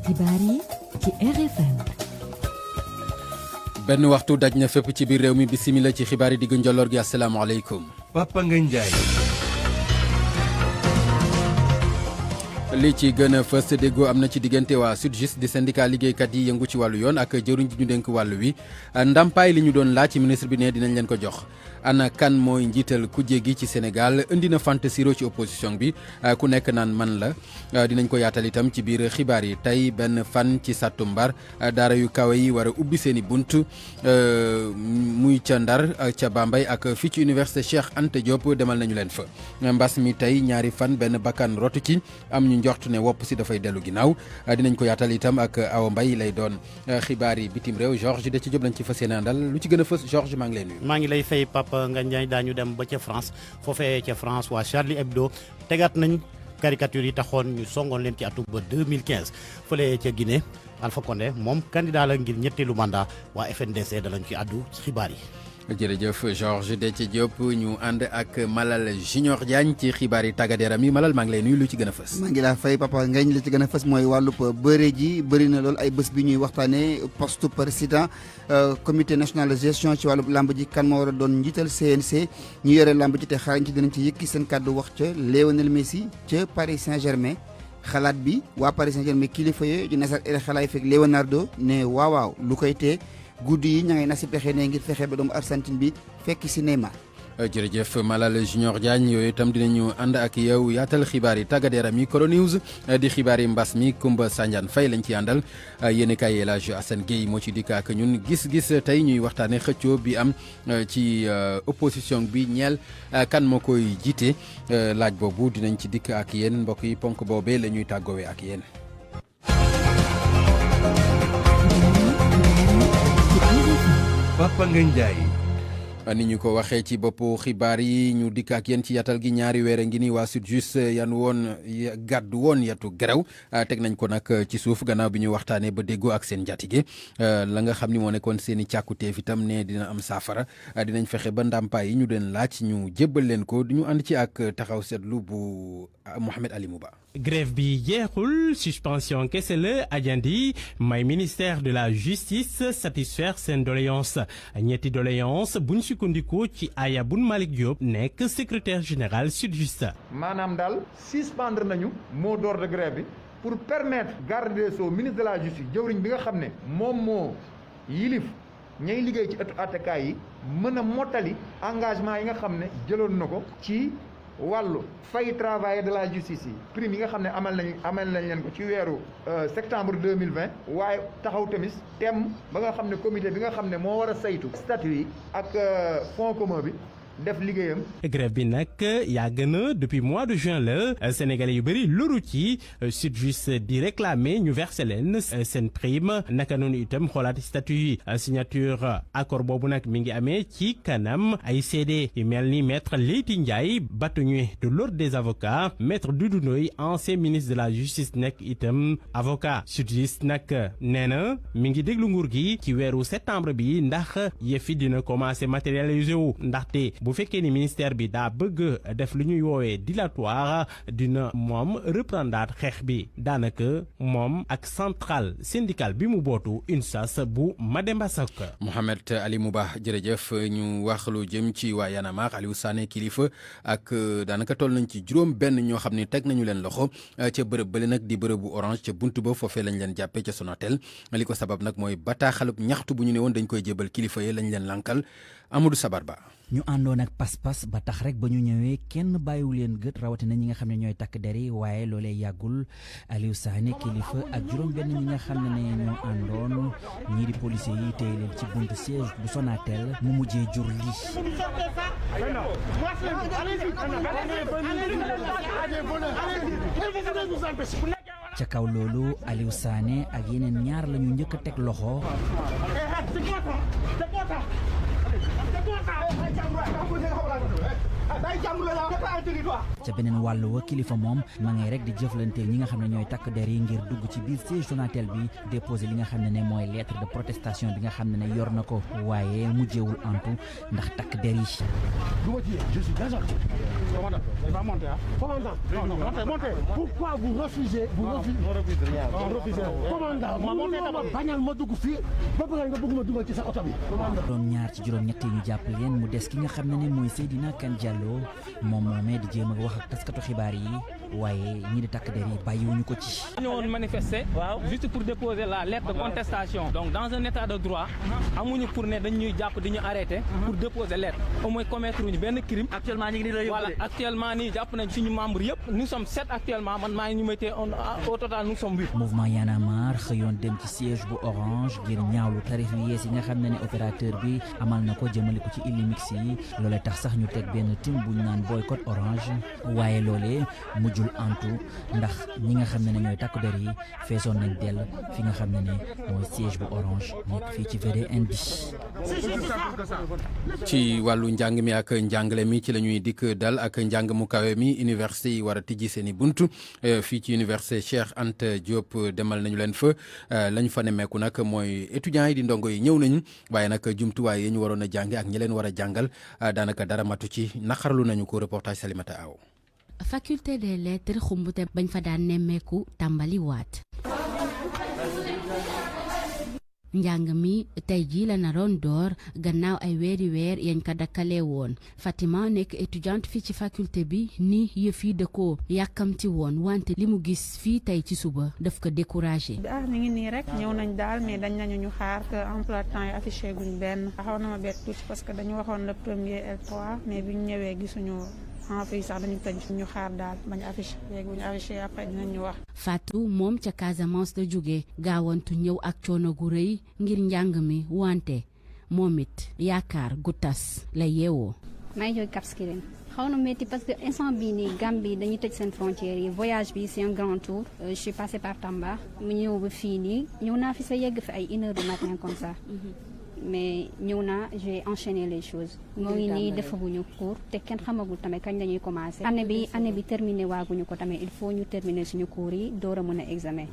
xibaar yi ci RFM. benn waxtu daj na fépp ci biir réew mi bisimila ci xibaar yi diggu njolloor gi asalaamaaleykum. Papa Ngagne Ndiaye. li ci gën a fës déggoo am na ci diggante waa SYTJUST di syndicat liggéeykat yi yëngu ci wàllu yoon ak jëruñ ji ñu dénk wàllu wi ndàmpaay li ñu doon laaj ci ministre bi ne dinañ leen ko jox. ana kan mooy njiital kujje gi ci Sénégal indi na fant siro ci opposition bi ku nekk naan man la dinañ ko yaatal itam ci biir xibaar yi tey benn fan ci sàttumbar daara yu kawe yi war a ubbi seen i bunt muy ca Ndar ca Bambey ak fii ci université Cheikh Anta Diop demal nañu leen fa. mbas mi tey ñaari fan benn bakkan rotu ci am ñu njort ne wopp si dafay dellu ginnaaw dinañ ko yaatal itam ak Awa Mbaye lay doon xibaar yi bitim réew Georges de ci Diop lañ ci fas yéene àndal lu ci gën a fës Georges maa ngi lay nuyu. maa ngi lay fay Papa Ngagne Ndiaye daañu dem ba ca France foofee ca France waa Charlie Hebdo tegaat nañ caricature yi taxoon ñu songoon leen ci atum ba 2015 fële ca Guinée Alpha Condé moom candidat la ngir ñetteelu mandat waa FNDC dalañ ci àddu xibaar yi. jërëjëf Georges Déthié Diop ñu ànd ak Malal Junior Diagne ci xibaar yi tàggat yaram yi Malal maa ngi lay nuyu lu ci gën a fës. maa ngi laa fay Papa Ngagne li ci gën a fës mooy wàllub bëre ji bëri na lool ay bés bi ñuy waxtaanee poste président comité national de gestion ci wàllub làmb ji kan moo war a doon njiital CNC ñu yore làmb ji te xarañ ci dinañ ci yëkki seen kàddu wax ca Lionel Messi ca Paris Saint-Germain xalaat bi waa Paris Saint-Germain kilifa yooyu di nasar xalaay fekk Leonardo ne waaw lu koy tee guddi yi ña ngay nasi pexe ne ngir fexe ba doomu Argentine bi fekk si Neymar. jërëjëf Malal Junior Diagne yooyu itam dinañu ànd ak yow yaatal xibaar yi tàggat yaram yi Coro News di xibaar yi mbas mi Kumba Sanjaan Faye lañ ci àndal yéen kay El Hadj Assane Gueye moo ci dikk ak ñun gis-gis tey ñuy waxtaane xëccoo bi am ci opposition bi ñeel kan moo koy jiite laaj boobu dinañ ci dikk ak yéen mbokk yi ponk boobee la ñuy tàggoowee ak yéen. Papa Ngagne Ndiaye. ni ñu ko waxee ci boppu xibaar yi ñu dikk ak yéen ci yatal gi ñaari weer ngi ni waa SYTJUST gàddu woon yatu gerew teg nañ ko nag ci suuf gannaaw bi ñu waxtaanee ba déggoo ak seen njaatige la nga xam ni moo nekkoon seen i càkkuteef itam ne dina am saafara dinañ fexe ba ndàmpaay yi ñu leen laaj ñu jébbal leen ko du ñu ànd ci ak taxaw seetlu bu Mohamed Ali Mouba. grève bi jeexul suspension kese la ajandi may ministère de la justice satisfaire seen doléance ñetti doléance buñ sukkandikoo ci Aya Boun Malick Diop nekk secrétaire général SYTJUST. maanaam daal suspendre nañu mot d'ordre de grève bi pour permettre garde des Sceaux ministre de la justice jëwriñ bi nga xam ne moom moo yilif ñay liggéey ci ëttu àttekaay yi mën a mottali engagement yi nga xam ne jëloon na ko ci wàllu fay travail de la justice yi prime yi nga xam ne amal nañ leen ko ci weeru septembre 2020 waaye taxaw tamit thème ba nga xam ne comité bi nga xam ne moo war a saytu statut yi ak fonds commun bi def liggéeyam. grève bi nag yàgg na depuis mois de juin la sénégalais yu bëri loru ci SYTJUST di réclamer ñu verser leen seen prime naka noonu itam xoolaat statut yi signature accord boobu nag mi ngi amee ci kanam ay seede yu mel ni maître Leyti Ndiaye bâtonnier de l'ordre des avocats maître Doudou Ndoye ancien ministre de la justice nekk itam avocat SYTJUST nag nee na mi ngi déglu nguur gi ci weeru septembre bi ndax yëfi dina commencer matérialiser wu ndaxte bu fekkee ni ministère bi daa bëgg def lu ñuy woowee dilatoire dina moom reprendre xeex bi daanaka moom ak centrale syndicale bi mu bootu UNSAS bu Mademba Sok. Mohamed Ali Mouba jërëjëf ñu wax lu jëm ci waa Y'en a marre Aliou Sané kilifa ak daanaka toll nañ ci juróom benn ñoo xam ne teg nañu leen loxo ca bërëb bële nag di bërëbu Orange ca buntu ba foofee lañ leen jàppee ca Sonatel li ko sabab nag mooy bataaxalub ñaxtu bu ñu ne woon dañ koy jébal kilifa yi lañ leen lankal Amadou Sabar Ba. ñu àndoon ak pas-pas ba tax rek ba ñu ñëwee kenn bàyyiwu leen gët rawatina ñi nga xam ne ñooy takk der yi waaye loolee yàggul Aliou Sané kilifa ak juróom benn ñi nga xam ne ñoo àndoon ñii di policiers yi téye leen ci buntu siège bu Sonatel mu mujjee jur lii. ca kaw loolu Aliou Sané ak yeneen ñaar la ñu njëkk a teg loxo. ca beneen wàll wa kilifa moom ma ngay rek di jëflanteel ñi nga xam ne ñooy takk der yi ngir dugg ci biir siège Sonatel bi déposé li nga xam ne mooy lettre de protestation bi nga xam ne yor na ko waaye mujjewul antu ndax takk der yi. Commandant, il va monter. Commandant, non, montez. Pourquoi vous refusez On refuse rien. Commandant, ma bañal ma dugg fii ba pare nga bëgg ma dugal ci sa oto bi. doon ñaar ci juróom ñett ñu jàpp leen mu des ki nga xam ne mooy Seydina Kane Diallo moom moomee di jéem a wax ak taskatu xibaar yi waaye ñi di takk der yi bàyyiwuñu ko ci. ñëwoon manifester juste pour déposer la lettre de contestation donc dans un état de droit amuñu pour ne dañ ñuy jàpp di ñu arrêter pour déposer lettre au moins commettre ñu benn crime. Actuellement ñi ngi nii voilà actuellement nii jàpp nañ suñu membre yëpp nous sommes 7 actuellement man maa ngi ñu mettee au total nous sommes 8. mouvement Y'en a marre xëyoon dem ci siège bu Orange ngir ñaawlu tarif yu yees yi nga xam ne opérateur bi amal na ko jëmale ko ci Illimix yi loolee tax sax ñu teg benn tim bu ñu naan boycott Orange waaye loolee mujjul antu ndax ñi nga xam ne ñooy takk der yi feesoon nañ dell fi nga xam ne mooy siège bu Orange nekk fii ci VDN bi. ci wàllu njàng mi ak njàngale mi ci la ñuy dikk dal ak njàng mu kawe mi université yi war a tijji seen i buntu fii ci université Cheikh Anta Diop demal nañu leen fa lañ fa nemmeeku nag mooy étudiants yi di ndongo yi ñëw nañu waaye nag jumtuwaay yi ñu waroon a jànge ak ñi leen war a jàngal daanaka dara matu ci naqarlu nañu ko reportage Salimata Aw. faculté des lettres xumbute bañ fa daan nemmeeku tàmbali waat. njàng mi tey jii la naroon door gannaaw ay weer yañ ko dakkalee woon Fatima nekk étudiante fii ci faculté bi ni yëf yi da ko yàkkamti woon wante li mu gis fii tey ci suba daf ko découragé. ñu ngi nii rek ñëw nañ daal mais dañ nañu ñu xaar que emploi temps yi affiché guñ benn xaw na ma bett tuuti parce que dañu waxoon le premier L3 mais bi ñu ñëwee gisuñu en fait sax dañu tëj ñu xaar daal bañ affiché léegi bu ñu affiché après dinañ ñu wax. Fatou moom ca Casamance la jóge gaawantu ñëw ak coono gu rëy ngir njàng mi wante moom it yaakaar gu tas la yeewoo. maa ngi jóge Cap Skirring xaw na métti parce que instant bii nii Gambie dañuy tëj seen frontières yi voyage bi c'est un grand tour je suis passé par Tamba mu ñëw ba fii nii ñëw naa fi sa yegg fi ay 1h du matin comme ça. mais ñëw naa j'ai enchaîné les choses moo ngi nii defaguñu cours te kenn xamagul tamit kañ lañuy commencer année bi terminé waaguñu ko tamit il faut ñu terminer suñu cours yi door a mën a examen.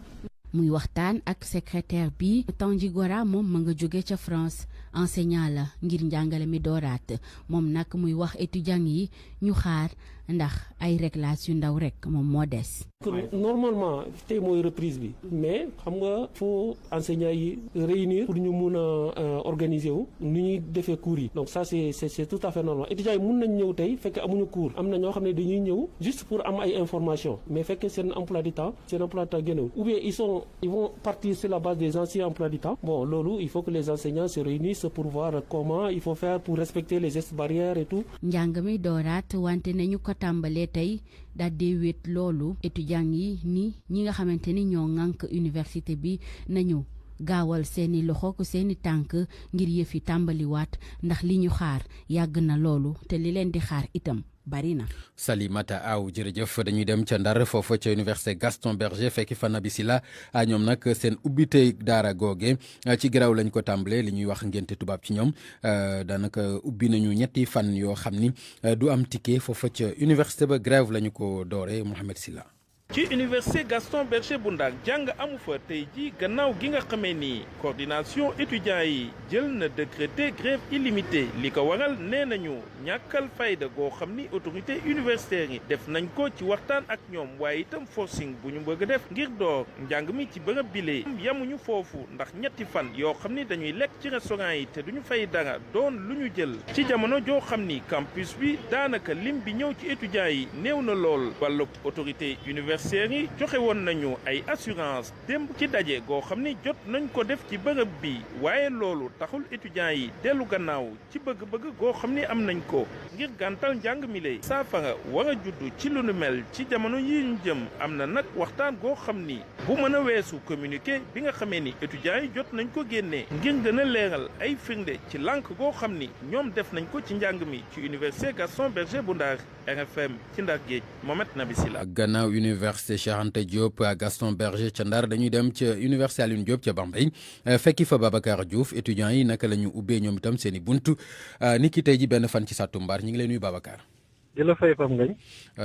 muy waxtaan ak secrétaire bi Tanji Gora moom ma nga jóge ca France enseignant la ngir njàngale mi dooraat moom nag muy wax étudiants yi ñu xaar ndax ay réglages yu ndaw rek moom moo des. normalement tey mooy reprise bi mais xam nga faut enseignants yi réunir pour ñu mun a organiser wu ni ñuy defee cours yi donc ça c'est tout à fait normal étudiants yi mun nañ ñëw tey fekk amuñu cours am na ñoo xam ne dañuy ñëw juste pour am ay informations mais fekk seen emploi du temps génnewul ou bien ils vont partir sur la base des anciens emplois du temps bon loolu il faut que les enseignants se réunissent pour voir comment il faut faire pour respecter les gestes barrières et tout. njàng mi dooraat wante nañu ko tàmbalee tey daal di wét loolu étudiants yi ni ñi nga xamante ni ñoo ŋànk université bi nañu gaawal seeni loxo ko seeni tànk ngir yëf yi tàmbaliwaat ndax li ñu xaar yàgg na loolu te li leen di xaar itam bari na. Salimata Aw jërëjëf dañuy dem ca Ndar foofa ca université Gaston Berger fekki fa Nabi Sila ñoom nag seen ubbite daara googe ci garaaw lañ ko tàmbalee li ñuy wax ngénte tubaab ci ñoom daanaka ubbi nañu ñetti fan yoo xam ni du am ticket foofa ca université ba grève lañu ko dooree Mohamed Sila. ci université Gaston Berger bu Ndaak jàng amu fa tey ji gannaaw gi nga xamee ni coordination étudiants yi jël na décrété grève illimitée li ko waral nee nañu ñàkkal fayda goo xam ni autorité universitaire yi def nañ ko ci waxtaan ak ñoom waaye itam forcing bu ñu bëgg a def ngir door njàng mi ci bërëb bile yamuñu foofu ndax ñetti fan yoo xam ni dañuy lekk ci restaurant yi te duñu fay dara doon lu ñu jël ci jamono joo xam ni campus bi daanaka lim bi ñëw ci étudiants yi néew na lool wàllub autorité universitaire yi joxe woon nañu ay assurance démb ci daje goo xam ni jot nañ ko def ci bërëb bi waaye loolu taxul étudiants yi dellu gannaaw ci bëgg-bëgg goo xam ni am nañ ko ngir gàntal njàng mi lay saafara war a judd ci lu nu mel ci jamono yi ñu jëm am na nag waxtaan goo xam ni bu mën a weesu communiqué bi nga xamee ni étudiants yi jot nañ ko génnee ngir gën a leeral ay firnde ci lànk goo xam ni ñoom def nañ ko ci njàng mi ci université Gaston Berger bu Ndar RFM ci Ndar Géej Mohamed Nabi Sila. gannaaw université Cheikh Anta Diop Gaston Berger ca Ndar dañuy dem ca université Alioune Diop ca Bambey fekki fa Babacar Diouf étudiants yi naka la ñu ubbee ñoom itam seen i buntu ni ki tey ji benn fan ci sàttumbar ñu ngi lay nuyu Babacar. di la fay fam ngañ.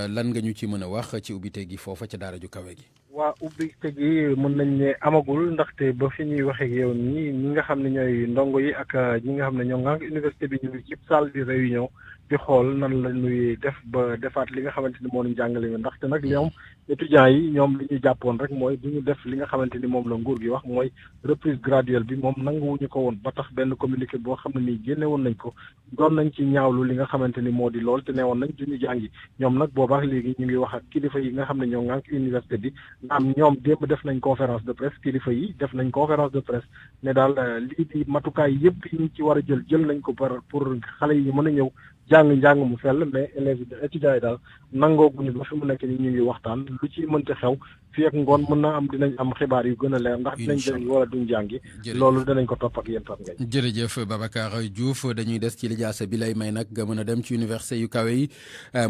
lan nga ñu ci mën a wax ci ubbite gi foofa ca daara ju kawe gi. waa ubbite gi mën nañ ne amagul ndaxte ba fi ñuy waxee ak yow nii ñi nga xam ne ñooy ndongo yi ak ñi nga xam ne ñoo ngi université bi ñu ngi ci salle de réunion di xool nan la ñuy def ba defaat li nga xamante ni moo ñu jàngale ñu ndaxte nag ñoom étudiants yi ñoom li ñu jàppoon rek mooy du ñu def li nga xamante ni moom la nguur gi wax mooy reprise graduelle bi moom nanguwuñu ko woon ba tax benn communiqué boo xam ne nii génne woon nañ ko doon nañ ci ñaawlu li nga xamante ni moo di lool te ne woon nañ du ñu jàngi ñoom nag boobaax léegi ñu ngi wax ak kilifa yi nga xam ne ñoo ngànk université bi am ñoom démb def nañ conférence de presse kilifa yi def nañ conférence de presse ne daal lii di matukaay yëpp yi ñu ci war a jël nañ ko pour xale yi mën a ñëw njàng mu fell mais élèves étudiants yi daal nangooguñu ba fi mu nekk ni ñu ngi waxtaan lu ci mënti xew fii ak ngoon mën naa am dinañ am xibaar yu gën a leer ndax dinañ jëriñ wala duñ jàngi loolu dinañ ko topp ak yéen tam ngay jërëjëf Babacar Diouf dañuy des ci lijaasa bi lay may nag nga mën a dem ci université yu kawe yi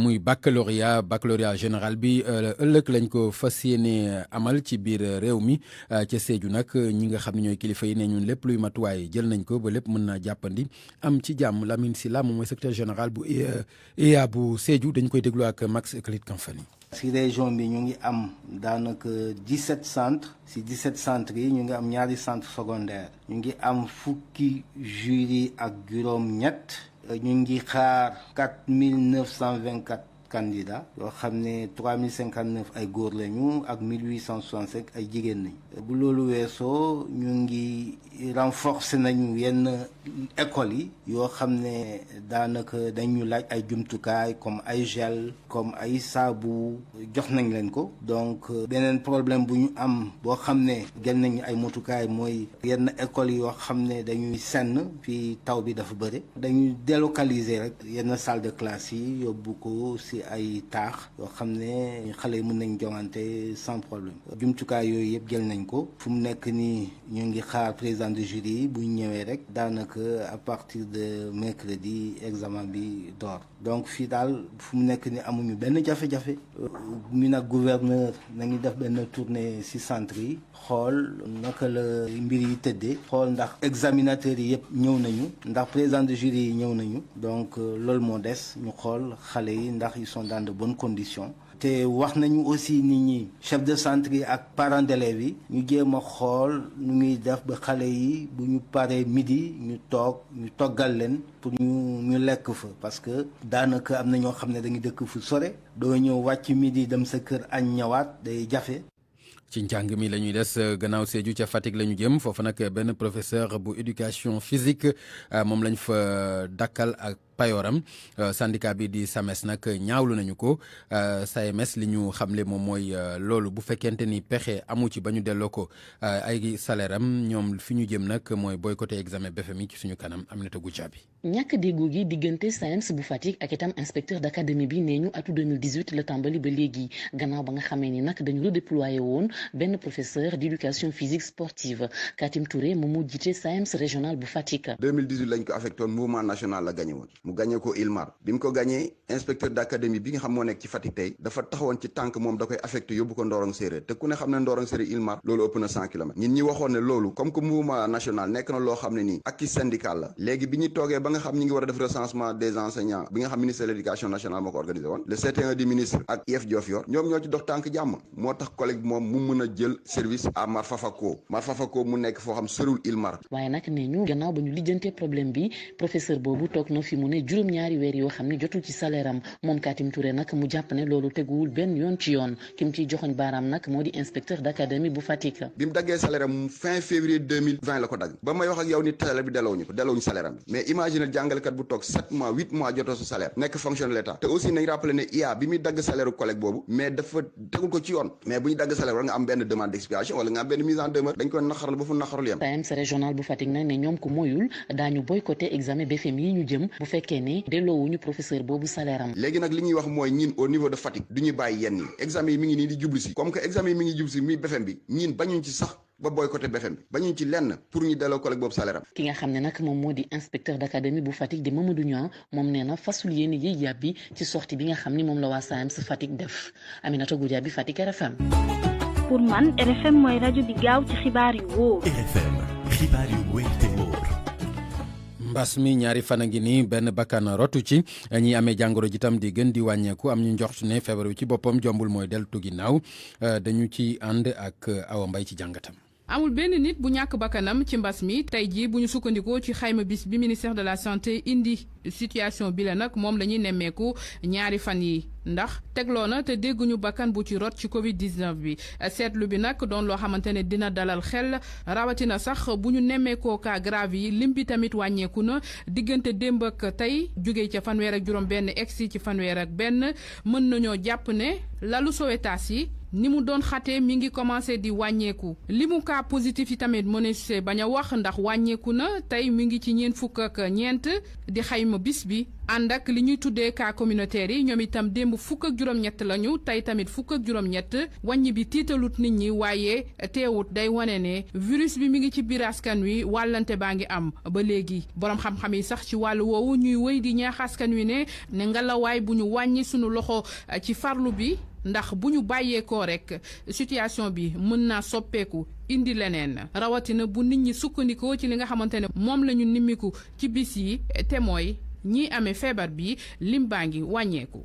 muy baccalauréat général bi ëllëg lañ ko fas yéene amal ci biir réew mi ca Sédhiou nag ñi nga xam ne ñooy kilifa yi ne ñun lépp luy matuwaay jël nañ ko ba lépp mën naa jàppandi am ci jàmm Lamine Sylla moom mooy secrétaire général bu EA bu Sédhiou dañ koy déglu ak Max Euclide Kamfani. si région bi ñu ngi am daanaka 17 centres si 17 centres yi ñu ngi am ñaari centre secondaire ñu ngi am fukki jury ak juróom-ñett ñu ngi xaar 4924 candidats yoo xam ne 3059 ay góor lañu ak 1865 ay jigéen lañu bu loolu weesoo ñu ngi renforcer nañu yenn écoles yi yoo xam ne daanaka dañu laaj ay jumtukaay comme ay gel comme ay saabu jox nañ leen ko donc beneen problème bu ñu am boo xam ne jël nañu ay motukaay mooy yenn écoles yoo xam ne dañuy senn fi taw bi dafa bëri dañuy délocaliser rek yenn salle de classe yi yóbbu ko si ay taax yoo xam ne xale yi mën nañ joŋante sans problème jumtukaay yooyu yëpp jël nañ ko fu mu nekk nii ñu ngi xaar président de jury yi bu ñu ñëwee rek daanaka à partir de mercredi examen bi door donc fii daal fu mu nekk nii amuñu benn jafe-jafe mi nag gouverneur nañu def benn tournée ci centre yi xool naka la mbir yi tëddee xool ndax examinateurs yi yëpp ñëw nañu ndax président de jury yi ñëw nañu donc loolu moo des ñu xool xale yi ndax ils sont dans de bonnes conditions te wax nañu aussi nit ñi chef de centre yi ak parents d'élèves yi ñu jéem a xool nu ñuy def ba xale yi bu ñu paree midi ñu toggal leen pour ñu lekk fa parce que daanaka am na ñoo xam ne dañuy dëkk fu sore doo ñëw wàcc midi dem sa kër añ ñëwaat day jafe. ci njàng mi la ñuy des gannaaw Sédhiou ca Fatick la ñu jëm foofu nag benn professeur bu éducation physique moom lañ fa dakkal ak payooram syndicat bi di SAMES nag ñaawlu nañu ko SAMES li ñu xamle moom mooy loolu bu fekkente ni pexe amu ci ba ñu delloo ko ay salaire am ñoom fi ñu jëm nag mooy boycotté examen BFEM yi ci suñu kanam Aminata Goudiaby. ñàkk déggoo gi diggante SAEMS bu Fatick ak itam inspecteur d'académie bi nee ñu atu 2018 la tàmbali ba léegi gannaaw ba nga xamee ni nag dañu redéployé woon benn professeur d'éducation physique sportive Katim Touré moom moo jiite SAEMS régional bu Fatick. 2018 lañ ko affecté woon mouvement national la gagné woon mu gagné ko Ilmar bi mu ko gagné inspecteur d'académie bi nga xam moo nekk ci Fatick tey dafa taxawoon ci tànk moom da koy affecté yóbbu ko Ndorong Séeréer te ku ne xam ne Ndorong Séeréer Ilmar loolu ëpp na 100 kilomètres ñun ñi waxoon ne loolu comme que mouvement national nekk na loo xam ne nii ak ci syndical la léegi bi ñu toogee ba nga xam ñi ngi war a def recensement des enseignants bi nga xam ministère de l'éducation nationale moo ko organisé woon le CT1 du ministre ak IEF Diofior ñoom ñoo ci dox tànk jàmm moo tax collègue bi moom mu mën a jël service à Marfafako mu nekk foo xam sërul Ilmar. waaye nag nee ñu gannaaw ba ñu lijjantee problème bi professeur boobu toog na fi mu ne juróom-ñaari weer yoo xam ne jotul ci salaire am moom Katim Touré nag mu jàpp ne loolu teguwul benn yoon ci yoon ki mu ciy joxoñ baaraam nag moo di inspecteur d'académie bu Fatick. bi mu daggee salaire am fin février 2020 la ko dagg ba may wax ak yow ni salaire bi dellowuñu salaire am mais imagine jàngalekat bu toog 7 mois 8 mois jotoo sa salaire nekk fonctionnaire de l'État te aussi nañ rappelé ne IA bi muy dagg salaire collègue boobu mais dafa tegul ko ci yoon mais bu ñu dagg salaire war nga am benn demande d'explication wala nga am benn mise en demeure dañ koy naqaral ba fu naqarul yem. SAEMS régional bu Fatick nag ne ñoom ku moyul daañu boycotté examen BFEM yi ñu jëm bu fekkee ne delloowuñu professeur boobu salaire am. léegi nag li ñuy wax mooy ñin au niveau de Fatick du ñu bàyyi yenn yi examen yi mi ngi nii di jublu si comme que examen yi mi ngi jublu si muy BFEM bi ñin bañuñ ci sax ba boycotté BFEM bi bañuñ ci lenn pour ñu delloo collègue boobu salaire am. ki nga xam ne nag moom moo di inspecteur d'académie bu Fatick di Mamadou Niang moom nee na fasul yéene yi yàbbi ci sortie bi nga xam ni moom la waa SAEMS Fatick def Aminata Goudiaby Fatick RFM. pour man RFM mooy rajo bi gaaw ci xibaar yu wóor. RFM xibaar yu wóor te wóor. mbas mi ñaari fan a ngi nii benn bakkan rotu ci ñi amee jàngoro ji tam di gën di wàññeeku am ñu njort ne feebar wi ci boppam jombul mooy deltu ginnaaw dañu ci ànd ak Awa Mbaye ci jàngatam. amul benn nit bu ñàkk bakkanam ci mbas mi tey jii bu ñu sukkandikoo ci xayma bis bi ministère de la santé indi situation bi la nag moom la ñuy nemmeeku ñaari fan yi ndax tegloo na te dégguñu bakkan bu ci rot ci Covid 19 bi seetlu bi nag doon loo xamante ne dina dalal xel rawatina sax bu ñu nemmeekoo cas grave yi lim bi tamit wàññeeku na diggante démb ak tey jóge ca fanweer ak juróom-benn egsi ci fanweer ak benn mën nañoo jàpp ne lalu Sowétas yi. ni mu doon xatee mi ngi commencé di wàññeeku li mu cas positif yi tamit mënees bañ a wax ndax wàññeeku na tey mi ngi ci ñeent fukk ak ñeent di xayma bis bi ànd ak li ñuy tuddee cas communautaire yi ñoom itam démb fukk ak juróom-ñett lañu tey tamit fukk ak juróom-ñett wàññi bi tiitalut nit ñi waaye teewut day wane ne virus bi mi ngi ci biir askan wi wàllante baa ngi am ba léegi borom xam-xam yi sax ci wàllu woowu ñuy wéy di ñaax askan wi ne ngalawaay bu ñu wàññi sunu loxo ci farlu bi. ndax bu ñu bàyyeekoo rek situation bi mën naa soppeeku indi leneen rawatina bu nit ñi sukkandikoo ci li nga xamante ne moom la ñu nimmiku ci bis yi te mooy ñi amee feebar bi lim baa ngi wàññeeku.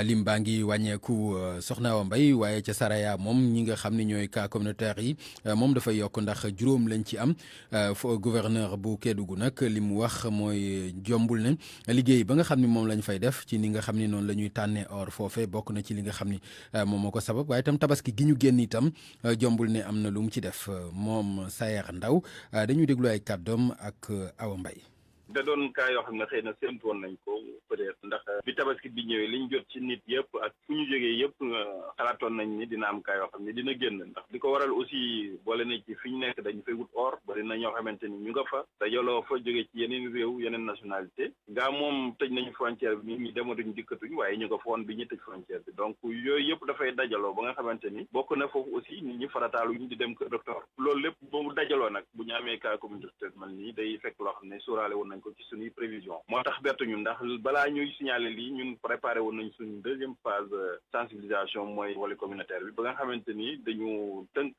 lim baa ngi wàññeeku soxna Awa Mbaye waaye ca Saraya moom ñi nga xam ne ñooy cas communautaire yi moom dafay yokk ndax juróom lañ ci am gouverneur bu Kédougou nag li mu wax mooy jombul ne liggéey ba nga xam ne moom lañ fay def ci ni nga xam ne noonu la ñuy tànnee or foofe bokk na ci li nga xam ni moom moo ko sabab waaye itam tabaski gi ñu génn itam jombul ne am na lu mu ci def moom Sayer Ndaw dañuy déglu ay kàddoom ak Awa Mbaye. da doon kaa yoo xam ne xëy na séntu woon nañ ko peut-être ndax bi tabaski bi ñëwee liñ jot ci nit yëpp ak fu ñu jógee yëpp xalaatoon nañ ni dina am kaa yoo xam ne dina génn ndax li ko waral aussi boole na ci fi ñu nekk dañu fay wut or bari na ñoo xamante ni ñu nga fa dajaloo fa jóge ci yeneen réew yeneen nationalité gaa moom tëj nañu frontière bi nit ñi dematuñ dikkatuñ waaye ñu nga fa woon bi ñu tëj frontière bi donc yooyu yëpp dafay dajaloo ba nga xamante ni bokk na foofu aussi nit ñi farataalu ñu di dem kër docteur loolu lépp boobu dajaloo nag bu ñu amee cas communautaire mel nii day fekk loo xam ne sóoraale woon nañ ko ci suñuy prévision moo tax bettuñu ndax balaa ñuy signaler lii ñun préparé woon nañ suñu deuxième phase sensibilisation mooy volet communautaire bi ba nga xamante ni dañu tënk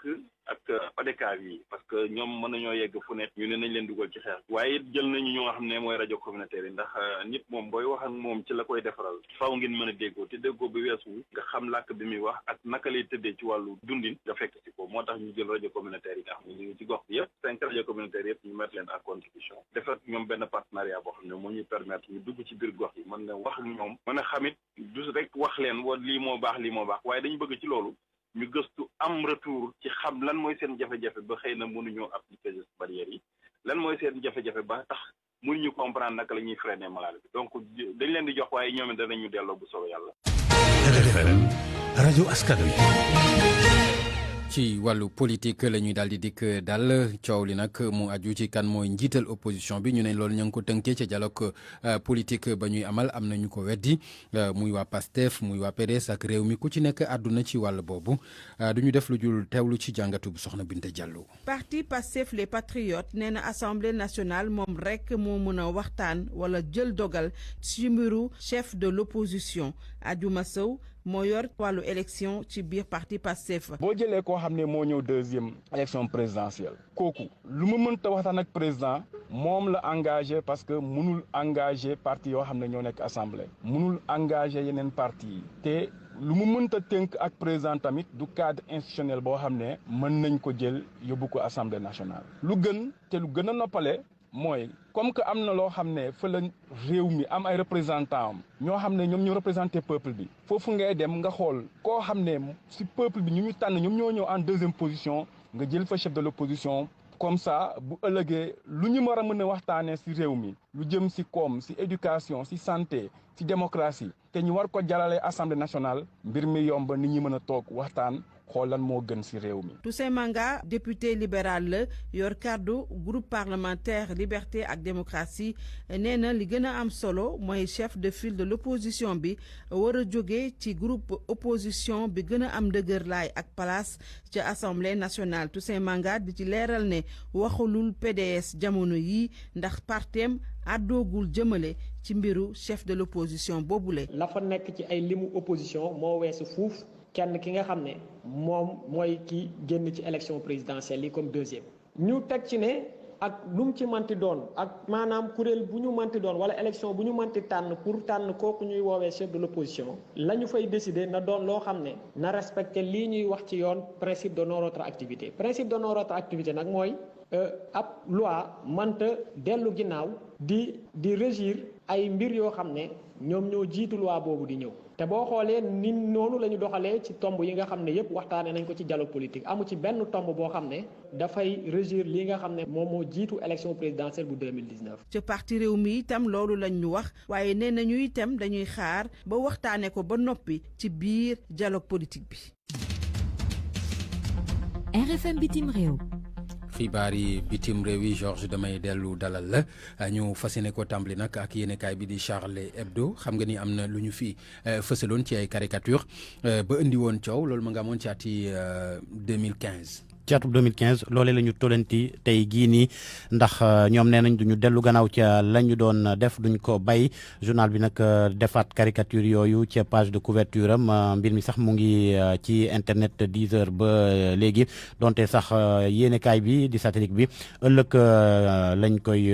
ak ODCAV yi parce que ñoom mën nañoo yegg fu nekk ñu ne nañ leen dugal ci xeex waaye it jël nañu ñoo xam ne mooy rajo communautaire yi ndax nit moom booy wax ak moom ci la koy defaral faaw ngeen mën a déggoo te déggoo bi weesu nga xam làkk bi muy wax ak naka lay tëddee ci wàllu dundin nga fekk ci ko moo tax ñu jël rajo communautaire yi nga xam ne ñu ngi ci gox bi yëpp 5 rajo communautaire yëpp ñu mettre leen à contribution defar ñoom benn partenariat boo xam ne moo ñuy permettre ñu dugg ci biir gox yi mën na wax ak ñoom mën a xamit du rek wax leen wa lii moo baax waaye dañu bëgg ci loolu ñu gëstu am retour ci xam lan mooy seen jafe-jafe ba xëy na mënuñoo appliquer gestes barrières yi lan mooy seen jafe-jafe ba tax mënuñu comprendre naka la ñuy freiner maladie bi donc dañ leen di jox waaye ñoom it danañu delloo bu soobee yàlla. RFM rajo askan wi. ci wàllu politique la ñuy daal di dikk dal coow li nag mu aju ci kan mooy njiital opposition bi ñu ne loolu ña ngi ko tënkee ca dialogue politique ba ñuy amal am na ñu ko weddi muy waa PASTEF muy waa PDS ak réew mi ku ci nekk àdduna ci wàll boobu du ñu def lu jul teewlu ci jàngatu bu soxna Binta Diallo. parti PASTEF les patriotes nee na assemblée nationale moom rek moo mën a waxtaan wala jël dogal ci mbiru chef de l'opposition Adjuma Sow moo yor wàllu élection ci biir parti PASTEF. boo jëlee koo xam ne moo ñëw deuxième élection présidentielle kooku lu mu mënta waxtaan ak président moom la engagé parce que mënul engagé parti yoo xam ne ñoo nekk assemblée mënul engagé yeneen parti yi te lu mu mënta tënk ak président tamit du cadre institutionnel boo xam ne mën nañ ko jël yóbbu ko assemblée nationale. lu gën te lu gën a noppale mooy comme que am na loo xam ne fa la réew mi am ay représentants am ñoo xam ne ñoom ñoo représenté peuple bi foofu ngay dem nga xool koo xam ne si peuple bi ñu tànn ñoom ñoo ñëw en deuxième position nga jël fa chef de l'opposition comme ça bu ëllëgee lu ñu war a mën a waxtaanee si réew mi lu jëm si koom si éducation si santé si démocratie te ñu war ko jàllale assemblée nationale mbir mi yomb nit ñi mën a toog waxtaan xool lan moo gën ci réew mi. Toussaint Manga député libéral la yor kàddu groupe parlementaire liberté ak démocratie nee na li gën a am solo mooy chef de file de l'opposition bi war a jóge ci groupe opposition bi gën a am dëgër laay ak place ci assemblée nationale. Toussaint Manga di ci leeral ne waxulul PDS jamono yi ndax partem àddoogul jëmale ci mbiru chef de l'opposition boobule. la fa nekk ci ay limu opposition moo weesu fuuf kenn ki nga xam ne moom mooy ki génn ci élection présidentielle yi comme deuxième ñu teg ci ne ak lu mu ci manti doon ak maanaam kuréel bu ñu manti doon wala élection bu ñu manti tànn pour tànn kooku ñuy woowee chef de l'opposition la ñu fay décider na doon loo xam ne na respecter lii ñuy wax ci yoon principe de non rétroactivité principe de non rétroactivité nag mooy ab loi mënta dellu ginnaaw di régir ay mbir yoo xam ne ñoom ñoo jiitu loi boobu di ñëw te boo xoolee ni noonu la ñu doxalee ci tomb yi nga xam ne yépp waxtaane nañ ko ci dialogue politique amu ci benn tomb boo xam ne dafay régir li nga xam ne moom moo jiitu élection présidentielle bu 2019. ca parti réew mi itam loolu lañ ñu wax waaye nee nañu itam dañuy xaar ba waxtaane ko ba noppi ci biir dialogue politique bi. RFM bitim réew. xibaar yi bitim réew yi Georges damay dellu dalal la ñu fas yéene ko tàmbali nag ak yéenekaay bi di Charlie Hebdo xam nga ni am na lu ñu fi fësaloon ci ay caricature ba indi woon coow loolu ma nga amoon ci ati 2015. ci atum 2015 loolee la ñu tollanti tey gii nii ndax ñoom nee nañ duñu dellu gannaaw ca la ñu doon def duñ ko bay journal bi nag defaat caricature yooyu ca page de couverture am mbir mi sax mu ngi ci internet 10 heures ba léegi donte sax yéenekaay bi di satellite bi ëllëg lañ koy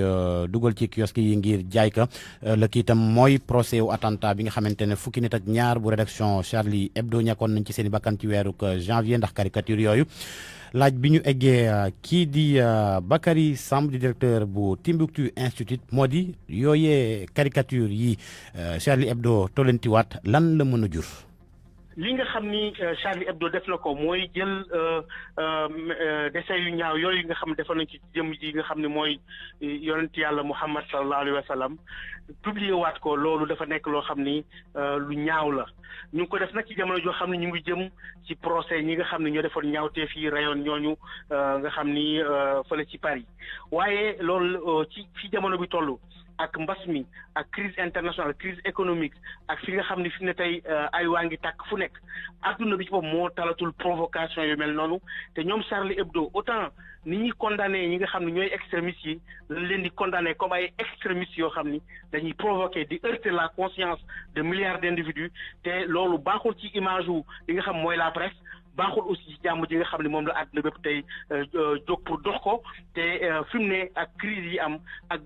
dugal ci kiosque yi ngir jaay ka ëllëg itam mooy procès wu attentat bi nga xamante ne fukki nit ak ñaar bu rédaction Charlie Hebdo ñàkkoon nañ ci seen i bakkan ci weeru janvier ndax caricature yooyu. laaj bi ñu eggee kii di Bakary Samb di directeur bu Timbuktu Institute moo di yooyee caricature yi Charlie Hebdo tollantiwaat lan la mën a jur. li nga xam ni Charlie Hebdo def na ko mooy jël dessin yu ñaaw yooyu nga xam ne defoon nañ ci jëm ji nga xam ne mooy yonent yàlla Muhammad sallallahu alayhi wa sallam publier waat ko loolu dafa nekk loo xam ni lu ñaaw la ñu ngi ko def nag ci jamono joo xam ne ñu ngi jëm ci procès ñi nga xam ne ñoo defoon ñaawteef yi rayoon ñooñu nga xam ni fële ci Paris waaye loolu ci jamono bi toll ak mbas mi ak crise internationale crise économique ak fi nga xam ne fi ne tey ay waa ngi tàkk fu nekk adduna bi ci bopp moo talatul provocation yu mel noonu te ñoom Charlie Hebdo autant ni ñuy condamné ñi nga xam ne ñooy extrémistes yi lañ leen di condamné comme ay extrémistes yoo xam ni dañuy provoquer di heurter la conscience de milliards d'individus te loolu baaxul ci image wu li nga xam mooy la presse baaxul aussi ci jàmm ji nga xam ne moom la àdduna bépp tey jóg pour dox ko te fi mu ne ak crise yi am ak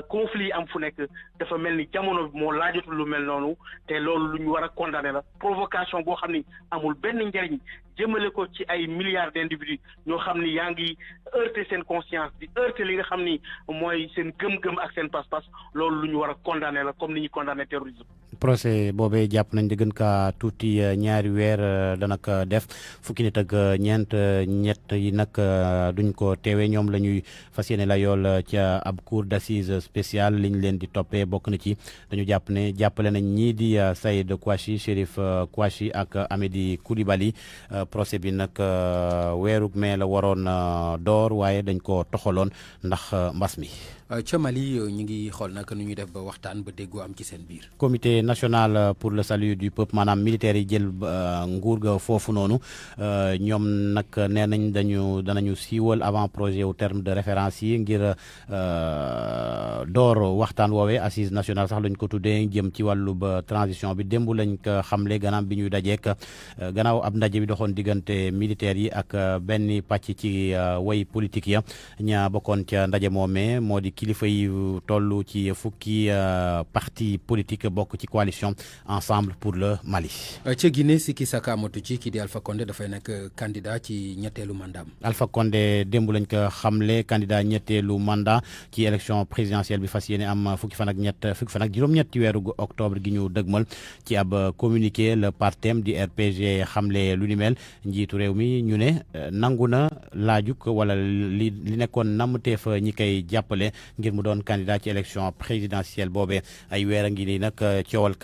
conflit yi am fu nekk dafa mel ni jamono bi moo laajatul lu mel noonu te loolu lu ñu war a condamner la provocation boo xam ni amul benn njariñ jëmale ko ci ay milliards d'individus ñoo xam ni yaa ngi heurter seen conscience di heurter li nga xam ni mooy seen gëm-gëm ak seen pas-pas loolu lu ñu war a condamner la comme ni ñuy condamner terrorisme. procès boobee jàpp nañ di gën kaa tuuti ñaari weer dana ko def fukki nit ak ñett yi nag duñ ko teewee ñoom la ñuy fas yéene la yool ca ab cour d'assises spéciale liñ leen di toppee bokk na ci dañu jàpp ne jàppale nañ ñii di Saïd Kouachi Chérif Kouachi ak Amédi Coulibaly procès bi nag weeru mai la waroon door waaye dañ ko toxaloon ndax mbas mi. ca Mali ñu ngi xool nag nu ñuy def ba waxtaan ba déggoo am ci seen biir. comité national pour le salut du peuple maanaam militaire yi jël nguur ga foofu noonu ñoom nag nee nañ danañu siiwal avant projet au terme de référence yi ngir door waxtaan woowee assise nationale sax lañ ko tuddee jëm ci wàllu ba transition bi démb lañ ko xamle gannaaw bi ñuy dajeek gannaaw ab ndaje bi doxoon diggante militaires yi ak benn pàcc ci way politique ya ña bokkoon ca ndaje moomee moo di kilifa yi toll ci fukki parti politique bokk ci coalition ensemble pour le Mali. ca Guinée Siki Saka amatu ci kii di Alpha Condé dafay nekk candidat ci ñetteelu mandat. Alpha Condé démb lañ ko xamle candidat ñetteelu mandat ci élection présidentielle bi fas yéene am fukki fan ak juróom-ñett ci weeru octobre gi ñu dëgmal ci ab communiqué le partem di RPG xamle lu ni mel njiitu réew mi ñu ne nangu na laajuk wala li nekkoon namteef ñi koy jàppale ngir mu doon candidat ci élection présidentielle boobee ay weer a ngi nii nag coowal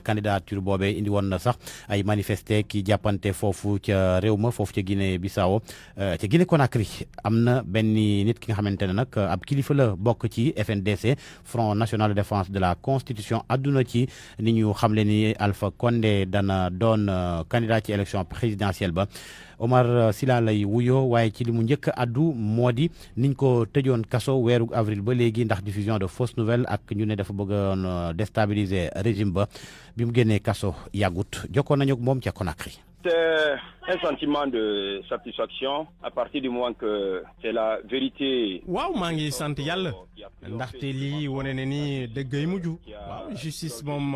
candidature boobee indi woon na sax ay manifesté ki jàppante foofu ca réew ma foofu ca Guinée Bissau ca Guinée Conakry am na benn nit ki nga xamante ne nag ab kilifa la bokk ci FNDC Front National de Défense de la Constitution adduna ci ni ñu xamle ni Alpha Condé dana doon candidat ci élection présidentielle ba Omar Sila lay wuyoo waaye ci li mu njëkk addu moo di niñ ko tëjoon kaso weeru avril ba léegi ndax diffusion de fausses nouvelles ak ñu ne dafa bëggoon déstabiliser régime ba bi mu génnee kaso yàggut jokkoon nañu ak moom ca Conakry. C'est un sentiment de satisfaction à partir du moment que c'est la vérité. waaw maa ngi sant yàlla ndaxte lii wane na ni dëggay mujj waaw justice moom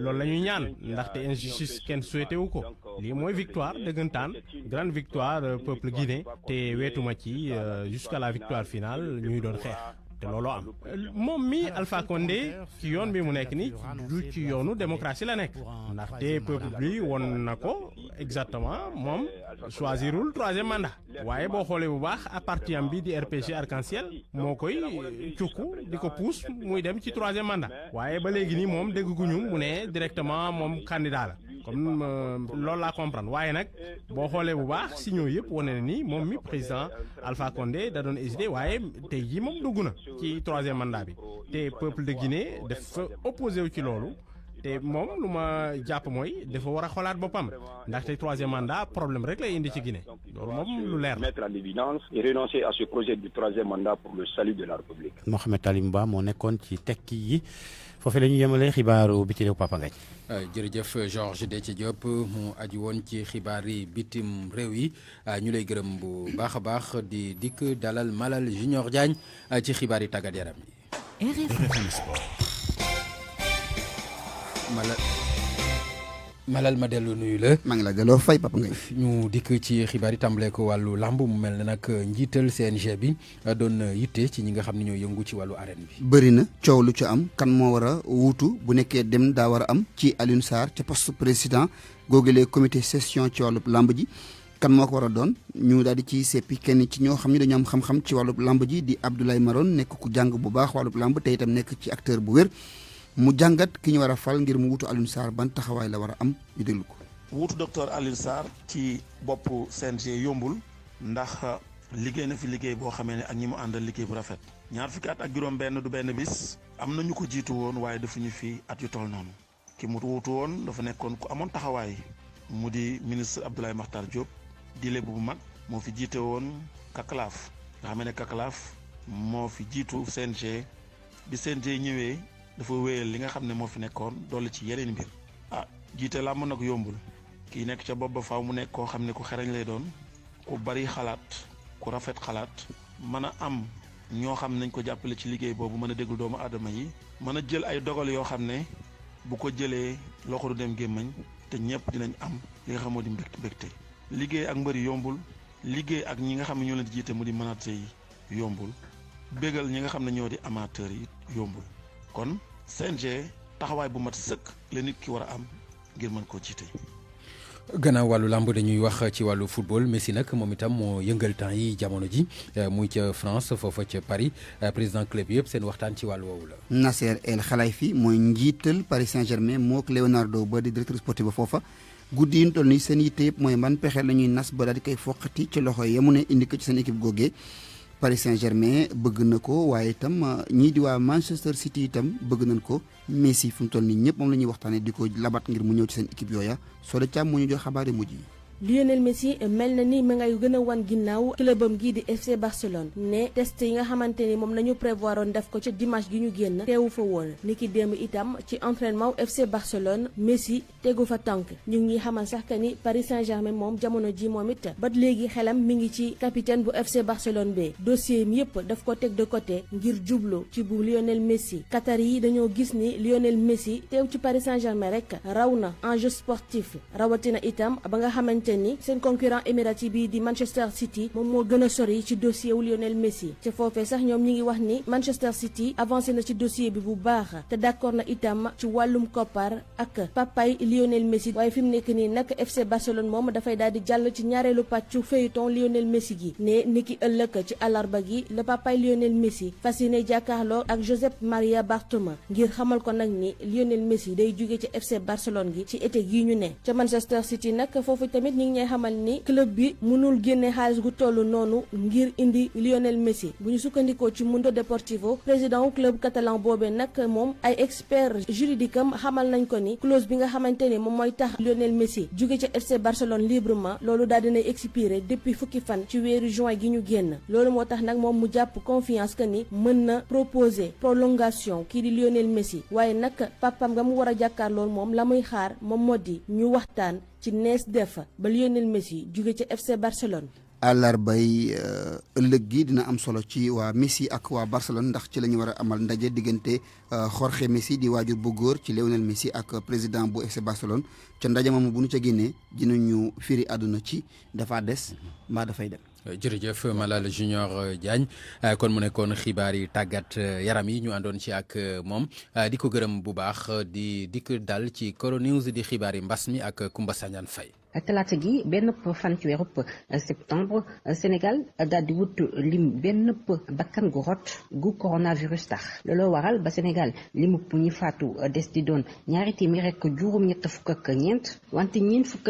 loolu la ñuy ñaan ndaxte injustice kenn souhaité wu ko lii mooy victoire dëggantaan grande victoire peuple guinéen te weetuma ci jusqu'à la victoire finale ñuy doon xeex te looloo am moom mi Alpha Condé ci yoon bi mu nekk ni du ci yoonu démocratie la nekk ndaxte peuple bi won na ko exactement moom choisirul troisième mandat waaye boo xoolee bu baax à parti am bi di RPG Arc-en-Ciel moo koy cukku di ko pousse muy dem ci troisième mandat waaye ba léegi nii moom dégguñu mu ne directement moom candidat la comme loolu laa comprendre waaye nag boo xoolee bu baax signaux yëpp wane na ni moom mi président Alpha Condé da doon hésité waaye tey jii moom dugg na ci troisième mandat bi te peuple de Guinée dafa opposé wu ci loolu te moom lu ma jàpp mooy dafa war a xoolaat boppam ndaxte troisième mandat problème rek lay indi ci Guinée loolu moom lu leer. Mettre en évidence et renoncer à ce projet du troisième mandat pour le salut de la République. Mohamed Talim Ba moo nekkoon ci tekki yi foofee la ñu yemale xibaaru bi ci réew Papa Ngagne. jërëjëf Georges Déthié Diop mu aju woon ci xibaar yi bitim réew yi ñu lay gërëm bu baax a baax di dikk dalal Malal Junior Diagne ci xibaar yi tàggat yaram yi. RFM Sport. Malal ma dellu nuyu la. maa ngi la delloo fay Papa Ngagne. ñu dikk ci xibaar yi tàmbalee ko wàllu làmb mu mel ne nag njiital CNG bi doon yitte ci ñi nga xam ne ñoo yëngu ci wàllu arène bi. bëri na coow lu ci am kan moo war a wuutu bu nekkee dem daa war a am ci Alioune Sarr ca poste président googulee comité session ci wàllu làmb ji kan moo ko war a doon ñu daal di ci seppi kenn ci ñoo xam ne dañoo am xam-xam ci wàllu làmb ji di Abdoulaye Maron nekk ku jàng bu baax wàllu làmb te itam nekk ci acteur bu wér. mu jàngat ki ñu war a fal ngir mu wutu Alioune Sarr ban taxawaay la war a am ñu déglu ko. wutu docteur Alioune Sarr ci boppu CNG yombul ndax liggéey na fi liggéey boo xamee ne ak ñi mu àndal liggéey bu rafet. ñaar fukki at ak juróom benn du benn bis am na ñu ko jiitu woon waaye defuñu fi at yu toll noonu ki mu wutu woon dafa nekkoon ku amoon taxawaay mu di ministre Abdoulaye Makhtar Diop di lébu bu mag moo fi jiite woon Kakalaaf nga xam ne Kakalaaf moo fi jiitu CNG bi CNG ñëwee. dafa wéyal li nga xam ne moo fi nekkoon dolli ci yeneen mbir jiite làmb nag yombul kii nekk ca bopp ba faaw mu nekk koo xam ne ku xereñ lay doon ku bari xalaat ku rafet xalaat mën a am ñoo xam nañ ko jàppale ci liggéey boobu mën a déglu doomu aadama yi mën a jël ay dogal yoo xam ne bu ko jëlee loxo du dem gémmañ te ñëpp dinañ am li nga xam moo di mbégte liggéey ak mbëri yombul liggéey ak ñi nga xam ne ñoo leen di jiite mu di manager yi yombul bégal ñi nga xam ne ñoo di amateur yi yombul kon CNG taxawaay bu mat sëkk la nit ki war a am ngir mën koo jiite. gannaaw wàllu làmb dañuy wax ci wàllu football Messi nag moom itam moo yëngal temps yi jamono ji muy ca France foofa ca Paris président club yëpp seen waxtaan ci wàllu woowu la. Nasser El Khelaïfi mooy njiital Paris Saint-Germain mook Leonardo ba di directeur sportif ba foofa guddi yi ñu toll nii seen yitte yëpp mooy ban pexe la ñuy nas ba daal di koy foqati ci loxo yi mu ne indi ko ci seen équipe googee. Paris Saint-Germain bëgg na ko waaye itam ñii di waa Manchester City itam bëgg nañ ko Messi fu mu toll nii ñëpp moom la ñuy waxtaanee di ko labat ngir mu ñëw ci seen équipe yooya soo de càmm moo ñu jox xabaar yu mujj yi. Lionel Messi mel na ni ma ngay gën a wan ginnaaw clubam gii di FC Barcelone ne test yi nga xamante ni moom nañu prévoir woon def ko ca dimanche gi ñu génn teewu fa woon niki démb itam ci entraînement FC Barcelone Messi tegu fa tànk ñu ngi xamal sax que ni Paris Saint-Germain moom jamono ji moom it ba léegi xelam mi ngi ci capitaine bu FC Barcelone bi dossier mi yëpp daf ko teg de côté ngir jublu ci bu Lionel Messi Qatar yi dañoo gis ni Lionel Messi teew ci Paris Saint-Germain rek raw na enjeu sportif rawatina itam ba nga xamante ni seen concurrent émirati bi di Manchester City moom moo gën a sori ci dossier wu Lionel Messi ca foofee sax ñoom ñi ngi wax ni Manchester City avancé na ci dossier bi bu baax te d'accord na itam ci wàllum koppar ak papay Lionel Messi waaye fi mu nekk nii nag FC Barcelone moom dafay daal di jàll ci ñaareelu pàccu feuilleton Lionel Messi gi ne niki ëllëg ci àllarba gi le papay Lionel Messi fas yéene jàkkaarloo ak Josep Maria Bartomeu ngir xamal ko nag ni Lionel Messi day jóge ci FC Barcelone gi ci été gi ñu ne ca Manchester City nag foofu tamit ñi ngi ñay xamal ni club bi mënul génne xaalis gu toll noonu ngir indi Lionel Messi bu ñu sukkandikoo ci Mundo Deportivo président club catalan boobee nag moom ay expert juridique am xamal nañ ko ni clause bi nga xamante ni moom mooy tax Lionel Messi jóge ca FC Barcelone librement loolu daal dinay expiré depuis fukki fan ci weeru juin gi ñu génn loolu moo tax nag moom mu jàpp confiance que ni mën na proposer prolongation kii di Lionel Messi waaye nag papam nga mu war a jàkkaar loolu moom la muy xaar moom moo di ñu waxtaan ci nees def ba Lionel Messi jóge ca FC Barcelone. àllarbay ëllëg gi dina am solo ci waa Messi ak waa Barcelone ndax ci la ñu war a amal ndaje diggante Jorge Messi di waajur bu góor ci Lionel Messi ak président bu FC Barcelone ca ndaje moomu bu ñu ca génnee dinañu firi àdduna ci dafa des mbaa dafay dem. jërëjëf Malal Junior Diagne kon mu nekkoon xibaar yi tàggat yaram yi ñu àndoon ci ak moom di ko gërëm bu baax di dikk dal ci Coro News di xibaar yi mbas mi ak Koumba Sagnane Faye. talaata gi benn fan ci weeru septembre Sénégal daal di wut lim benn bakkan gu rot gu coronavirus tax looloo waral ba Sénégal limu ñi faatu des di doon 2,7 fukk ak ñeent wante ñeent fukk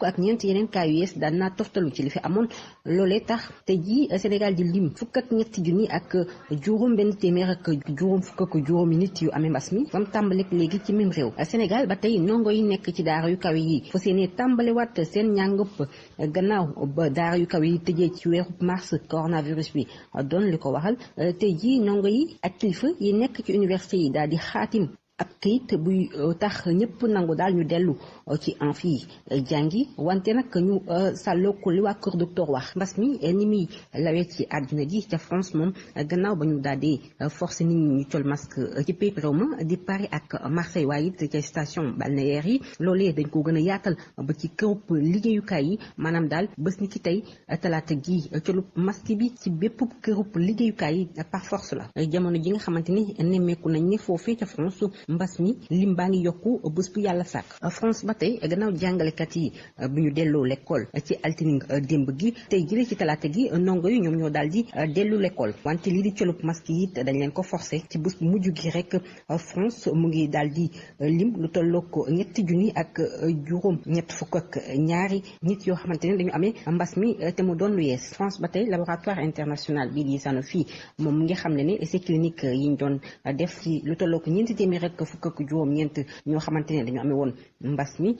ak ñeent yeneen cas yu yees daan naa toftalu ci li fi amoon loolee tax te ji Sénégal di lim fukk ak ñetti junni ak juróom benn téeméer ak juróom fukk ak juróomi nit yu amee mbas mi fam tàmbaleek léegi ci même réew Sénégal ba tey ndongo yi nekk ci daara yu kaw yi fas yéene tàmbaliwaat seen njàngëpp gannaaw ba daara yu kaw yi tëjee ci weeru mars coronavirus bi doon li ko waxal tey jii ndongo yi ak kilifa yi nekk ci université yi daal di xaatim ab kayit buy tax ñëpp nangu daal ñu dellu ci amphi jàngi wante nag ñu sàlloo ko li waa kër docteur wax mbas mi ni muy lawee ci àdduna ji ca France moom gannaaw ba ñu daal di forcé nit ñi ñu col masque ci pays réew ma di Paris ak Marseille waaye it ca station balnéaire yi loolee dañ ko gën a yaatal ba ci kërub liggéeyukaay yi maanaam daal bés ni ki tey talaata gi colub masque bi ci bépp kërub liggéeyukaay yi par force la jamono ji nga xamante ni nemmeeku nañ ne foofee ca France mbas mi lim baa ngi yokku bés bu yàlla sàkk France ba tey gannaaw jàngalekat yi bu ñu delloo l'école ci altine démb gi tey jëlee ci talaata gi ndongo yi ñoom ñoo daal di dellu l'école wante lii di colub masque yi dañ leen ko forcé ci bés bu mujj gi rek France mu ngi daal di lim lu tolloo ko 3 junni ak juróom ñett fukk ak ñaari nit yoo xamante ne dañu amee mbas mi te mu doon lu yees France ba tey laboratoire international bii di Sanofi moom mu ngi xam ne essai clinique yi ñu doon def ci lu tolloo ko 4 téeméer rek fukk ak juróom ñeent ñoo xamante ne dañu amee woon mbas mi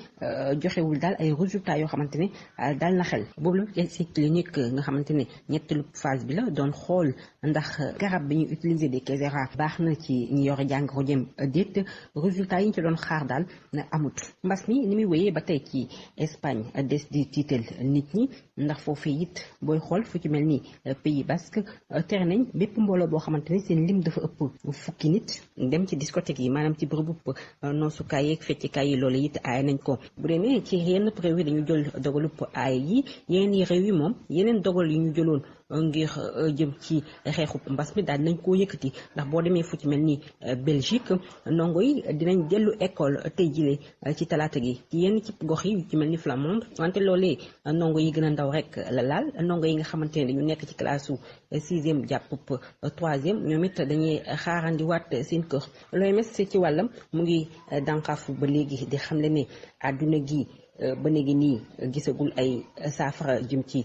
joxewul daal ay résultats yoo xamante ne daal na xel boobu la essai clinique nga xamante ne ñetteelu phase bi la doon xool ndax garab bi ñuy utiliser des Kezzera baax na ci ñi yore jàngoro jëm déet résultats yi ñu ci doon xaar daal na amut mbas mi ni muy wéyee ba tey ci Espagne des di tiital nit ñi ndax foofu it booy xool fu ci mel ni Pays Basque tere nañ bépp mbooloo boo xamante ne seen lim dafa ëpp fukki nit dem ci discothèque yi maanaam ci bërëbu noosukaay yeeg feccikaay yi loolu it aay nañ ko bu dee ne ci yenn réew yi dañu jël dogalub aay yi yeneen réew yi moom yeneen dogal yi ñu jëloon ngir jëm ci xeexu mbas mi daal nañ koo yëkkati ndax boo demee fu ci mel ni Belgique ndongo yi dinañ dellu école tey jile ci talaata gi ci yenn ci gox yi ci mel ni Flamande wante loolee ndongo yi gën a ndaw rek la laal ndongo yi nga xamante ne dañu nekk ci classe su 6e jàpp 3e ñoom it dañuy xaarandiwaat seen kër l'OMS ci wàllam mu ngi dànkaafu ba léegi di xamle ne àdduna gi ba léegi nii gisagul ay saafara jëm ci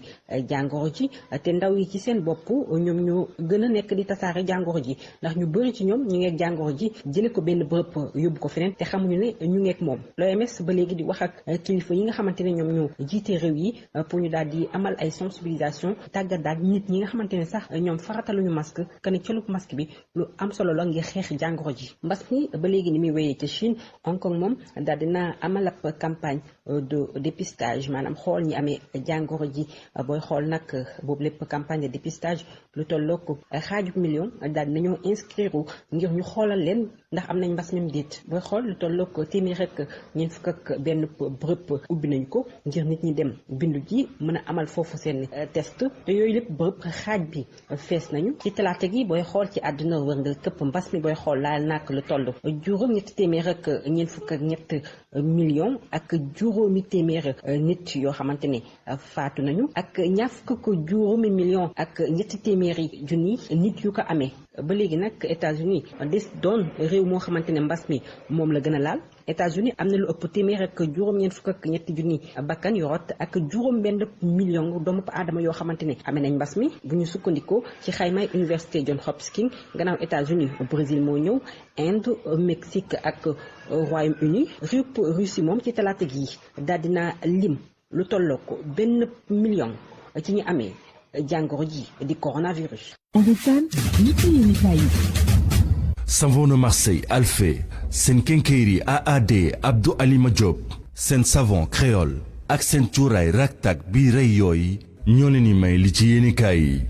jàngoro ji te ndaw yi ci seen bopp ñoom ñoo gën a nekk di tasaare jàngoro ji ndax ñu bëri ci ñoom ñu ngeek jàngoro ji jële ko benn bërëb yóbbu ko feneen te xamuñu ne ñu ngeek moom l'OMS ba léegi di wax ak kilifa yi nga xamante ne ñoom ñoo jiite réew yi pour ñu daal di amal ay sensibilisation tàggat daal nit ñi nga xamante ne sax ñoom farataluñu masque que ne colub masque bi lu am solo la ngir xeex jàngoro ji mbas mi ba léegi ni muy wéyee ca Chine Hong Kong moom daal dina amal ab campagne de dépistage maanaam xool ñi amee jàngoro ji booy xool nag boobu lépp campagne de dépistage lu tollook 500 000 daal nañoo inscrire ngir ñu xoolal leen ndax am nañ mbas mi déet booy xool lu tollook téeméer rek ñeent fukk ak benn bërëb ubbi nañ ko ngir nit ñi dem bindu ji mën a amal foofu seen test te yooyu lépp bërëb xaaj bi fees nañu ci talaata gi booy xool ci àdduna wër nga këpp mbas mi booy xool laal nak lu toll juróom ñetti téeméer ak ñeent fukk ak ñett millions ak juróomi téeméer nit yoo xamante ne faatu nañu ak ñaar fukk ko juróomi million ak ñetti téeméeri junni nit yu ko amee ba léegi nag États-Unis des doon réew moo xamante ne mbas mi moom la gën a laal États-Unis am na lu ëpp téeméer ak juróom-ñeent fukk ak ñetti junni bakkan yu rot ak juróom benn million doomu aadama yoo xamante ne amee nañ mbas mi bu ñu sukkandikoo ci xaymaay université Johns Hopkins gannaaw États-Unis Brésil moo ñëw Inde Mexique ak Royaume-Uni réew Russie moom ci talaata gi daal dina lim lu tolloo ko 1 million ci ñu amee jàngoro ji di coronavirus. Savon de Marseille Alfé Senkenkeri AAD Abdou Alima Diop seen savon créole ak seen cuuraay raktak bii rey yooyu ñoo leen di may li ci yéenekaay yi.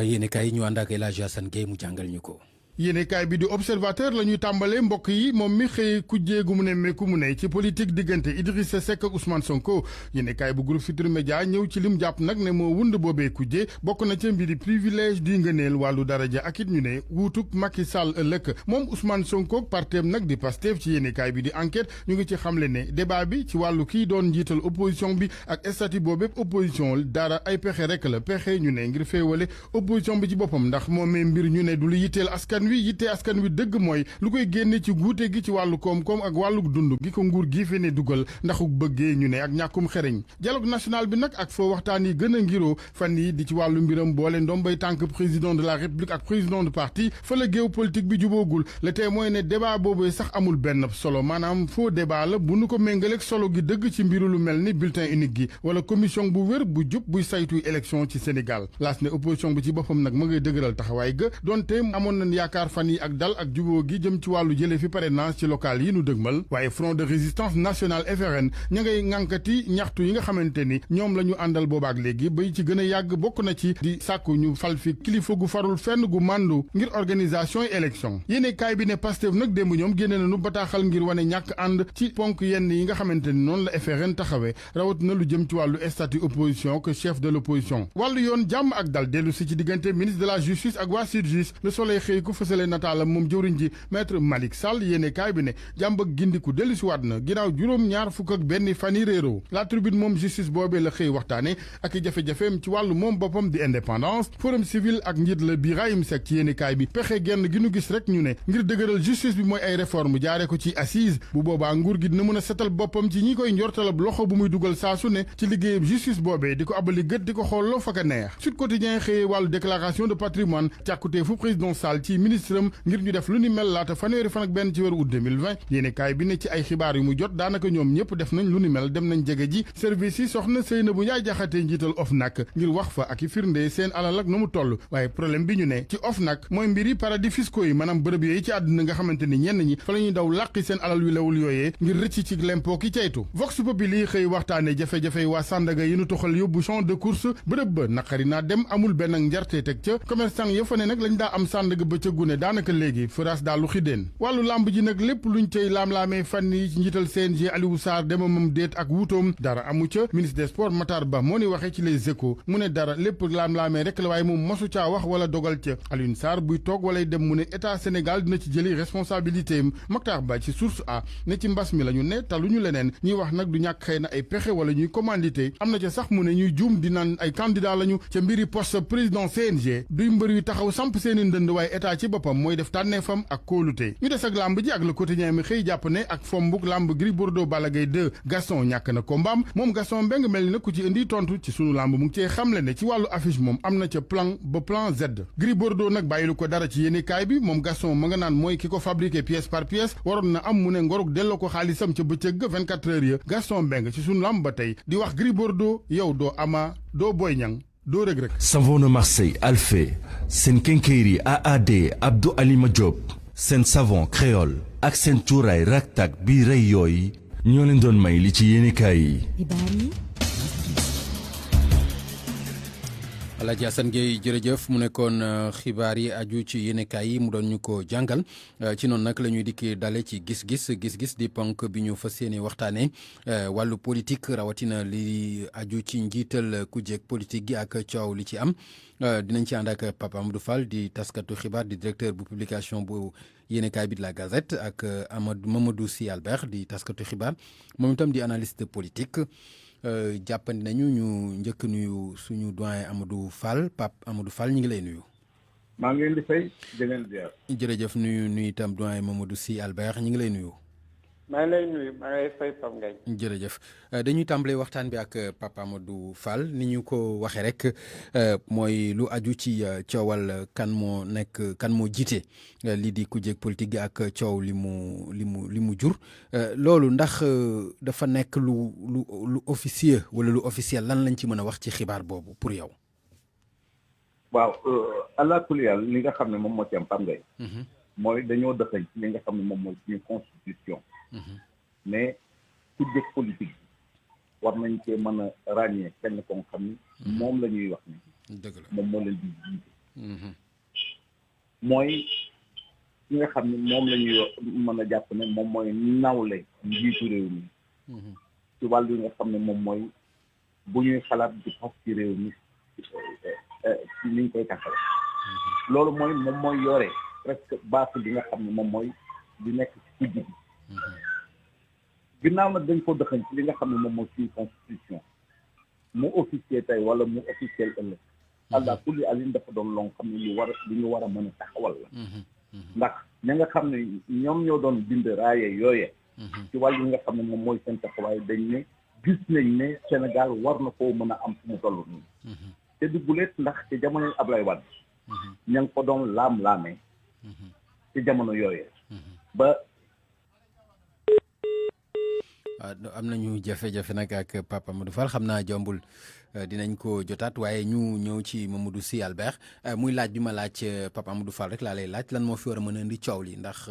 yéenekaay yi ñu ànd ak El Hadji Assane Gueye mu jàngal ñu ko. yéenekaay bi di observateur la ñuy tàmbalee mbokk yi moom mi xëy kujjee gu mu ne meeku mu ne ci politique diggante Idrissa Seck ak Ousmane Sonko yéenekaay bu groupe Futurs Médias ñëw ci lim jàpp nag ne moo wund boobee kujjee bokk na ca mbiri privilège di ngëneel wàllu daraja ak it ñu ne wuutuk Macky Sall ëllëg moom Ousmane Sonko parteem nag di Pastef ci yéenekaay bi di enquête ñu ngi ci xamle ne débat bi ci wàllu kii doon njiital opposition bi ak statut boobépp opposition dara ay pexe rek la pexe ñu ne ngir féewale opposition bi ci boppam ndax moomee mbir ñu ne du lu yitteel askan wi yitte askan wi dëgg mooy lu koy génne ci guute gi ci wàllu koom-koom ak wàllu dund gi ko nguur gi fi ne dugal ndaxu bëggee ñu ne ak ñàkkum xereñ dialogue national bi nag ak foo waxtaan yi gën a ngiroo fan yi di ci wàllu mbiram boole ndombay tànk président de la république ak président de parti fa la géopolitique bi juboogul le témoin ne débat boobu sax amul benn solo maanaam faux débat la bu nu ko méngaleeg solo gi dëgg ci mbiru lu mel ni bulletin unique gi wala commission bu wér bu jub buy saytuy élection ci Sénégal laas ne opposition bi ci boppam nag ma ngay dëgëral taxawaay ga donte amoon nañ yaakaar fan yi ak dal ak juboo gi jëm ci wàllu jële fi parrainage ci local yi nu dëgmal waaye front de résistance nationale FRN ña ngay ŋànkati ñaxtu yi nga xamante ni ñoom la ñu àndal boobaak léegi bay ci gën a yàgg bokk na ci di sàkku ñu fal fi kilifa gu farul fenn gu màndu ngir organisation yi élection yéene kaay bi ne Pastef nag démb ñoom génne nañu bataaxal ngir wane ñàkk ànd ci ponk yenn yi nga xamante ni noonu la FRN taxawee rawat na lu jëm ci wàllu statut opposition que chef de l'opposition wàllu yoon jàmm ak dal dellu si ci diggante ministre de la justice ak waa SYTJUST Le Soleil xëy ku fësale nataalam moom jëwriñ ji maître Malick Sall yéene kaay bi ne jàmb ak gindiku dellu si waat na ginnaaw juróom-ñaar fukk ak benn fan yi réeroo la tribune moom justice boobee la xëy waxtaane ak i jafe-jafeem ci wàllu moom boppam di indépendance forum civil ak njiit la Birahim Seck ci yéene kaay bi pexe genn gi nu gis rek ñu ne ngir dëgëral justice bi mooy ay réforme jaare ko ci assise bu boobaa nguur gi dina mën a setal boppam ci ñi koy njortalab loxo bu muy dugal saa su ne ci liggéeyam justice boobee di ko abali gët di ko xooloo fa ka neex Sud Quotidien xëyee wàllu déclaration de patrimoine càkkutee fu président Sall ci ministre am ngir ñu def lu ni mel laata fanweeri fan ak benn ci weeru août 2020 yéene kaay bi ne ci ay xibaar yu mu jot daanaka ñoom ñëpp def nañ lu ni mel dem nañ jege ji service yi soxna Seynabou Ndiaye Diakhaté njiital OFNAC ngir wax fa ak i firnde seen alal ak na mu toll waaye problème bi ñu ne ci OFNAC mooy mbiri paradis fiscaux yi maanaam bërëb yooyu ci àdduna nga xamante ni ñenn ñi fa la ñuy daw làqi seen alal yu lewul yooyee ngir rëcc ci l'impôt ki caytu Vox Populi xëy waxtaane jafe-jafe waa Sandaga yi nu toxal yóbbu champ de course bërëb ba naqari naa dem amul benn ak njarte teg ca commerçant ya fa ne nag lañ daa am Sandaga ba ca gune daanaka léegi fëraas daal lu xideen wàllu làmb ji nag lépp luñ cay laam-laamee fan yi ci njiital CNG Aliou Sarr demamam déet ak wuutoom dara amu ca ministre des sports Matar Ba moo ni waxee ci Les Échos mu ne dara lépp laam-laamee rek la waaye moom mosu caa wax wala dogal ca Aliou Sarr buy toog walay dem mu ne état Sénégal dina ci jëli responsabilité am Matar Ba ci source a ne ci mbas mi la ñu ne taluñu leneen ñuy wax nag du ñàkk xëy na ay pexe wala ñuy commandité am na ca sax mu ne ñuy juum di naan ay candidat lañu ca mbiri poste président CNG duy mbër yu taxaw samp seeni ndënd waaye état ci boppam mooy def tànneefam ak kóolute ñu des ak làmb ji ak le quotidien mi xëy jàpp ne ak fombuk làmb Gris Bordeaux Balla Gaye 2 Gaston ñàkk na kombaam moom Gaston Mbengue mel ni na ku ci indi tontu ci sunu làmb mu ngi cee xamle ne ci wàllu affiche moom am na ca plan ba plan Z Gris Bordeaux nag bàyyilu ko dara ci yéenekaay bi moom Gaston ma nga naan mooy ki ko fabriqué pièce par pièce waroon na am mu ne ngoruk delloo ko xaalisam ca bëccëg 24 heures ya Gaston Mbengue ci sunu làmb ba tey di wax Gris Bordeaux yow doo Ama doo Boy Niang doo Reug Reug. Savon de Marseille Alphé seen kénkéeri AAD Abdou Alima Diop seen savon créole ak seen cuuraay raktak bii rey yooyu ñoo leen doon may li ci yéenekaay yi. Alaaji Assane Gueye jërëjëf mu nekkoon xibaar yi aju ci yéenekaay yi mu doon ñu ko jàngal ci noonu nag la ñuy dikki dale ci gis-gis di ponk bi ñu fas yéene waxtaanee wàllu politique rawatina li aju ci njiital kujjeeg politique gi ak coow li ci am dinañ ci ànd ak Papa Amadou Fall di taskatu xibaar di directeur bu publication bu yéenekaay bi de la Gazette ak Mamadou Sy Albert di taskatu xibaar moom itam di analyste politique. jàppandi nañu ñu njëkk nuyu suñu doyen Amadou Fall Pape Amadou Fall ñu ngi lay nuyu. maa ngi leen di fay di leen ziar. jërëjëf nuyu itam doyen Mamadou Sy Albert ñu ngi lay nuyu. maa ngi lay nuyu maa ngi lay fay Pape Ngagne. jërëjëf dañuy tàmbalee waxtaan bi ak Papa Amadou Fall ni ñu ko waxee rek mooy lu aju ci coowal kan moo jiite lii di kujjeeg politique gi ak coow li mu jur loolu ndax dafa nekk lu officieux wala lu officiel lan lañ ci mën a wax ci xibaar boobu pour yow. waaw allah kulli yàlla li nga xam ne moom moo ci am Pape Ngagne. mooy dañoo dëxëñ ci li nga xam ne moom mooy suñu constitution. mais kujje politique war nañ cee mën a ràññee kenn ko nga xam ni moom la ñuy wax ni moom moo leen di jiite mooy ki nga xam ni moom la ñuy mën a jàpp ne moom mooy nawle njiitu réew mi ci wàllu yi nga xam ne moom mooy bu ñuy xalaat di fas ci réew mi ci ni ñu koy taxawee loolu mooy moom mooy yore presque base bi nga xam ne moom mooy di nekk ci kujje bi ginnaaw nag dañ ko dëxañ ci li nga xam ne moom mooy suñu constitution mu officiel tey wala mu officiel ëllëg allah kulli alin dafa doon loo xam ne lu ñu war a mën a taxawal la ndax ña nga xam ne ñoom ñoo doon bind raaye yooye ci wàllu yi nga xam ne moom mooy seen taxawaay dañ ne gis nañ ne Sénégal war na koo mën a am fu mu toll nii te du guleet ndax ci jamono Ablaye Wade ña ngi ko doon laam-laamee ci jamono yooye ba am nañu jafe-jafe nag ak Papa Amadou Fall xam naa jombul dinañ ko jotaat waaye ñu ñëw ci Mamadou Sy Albert muy laaj bi ma laaj Papa Amadou Fall rek laa lay laaj lan moo fi war a mën a indi coow li ndax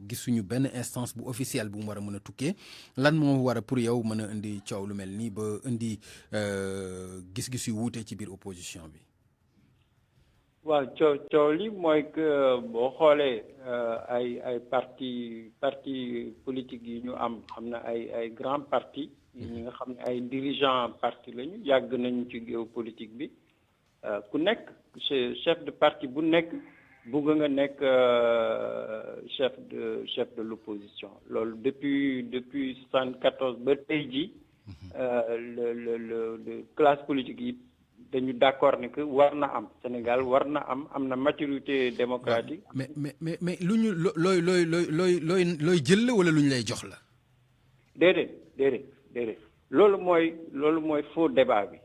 gisuñu benn instance bu officielle bu mu war a mën a tukkee lan moo war a pour yow mën a indi coow lu mel nii ba indi gis-gis yu wuute ci biir opposition bi. waaw coow li mooy que boo xoolee ay parti politique yi ñu am na ay grand parti ñi nga xam ne ay dirigeant parti lañu yàgg nañu ci géopolitique bi ku nekk chef de parti bu nekk bugg nga nekk chef de l'opposition loolu depuis 74 ba tey ji le classe politique yi dañu d'accord ne que war na am Sénégal war na am na maturité démocratique. mais lu ñu looy jël la wala lu ñu lay jox la. déedéet loolu mooy faux débat bi.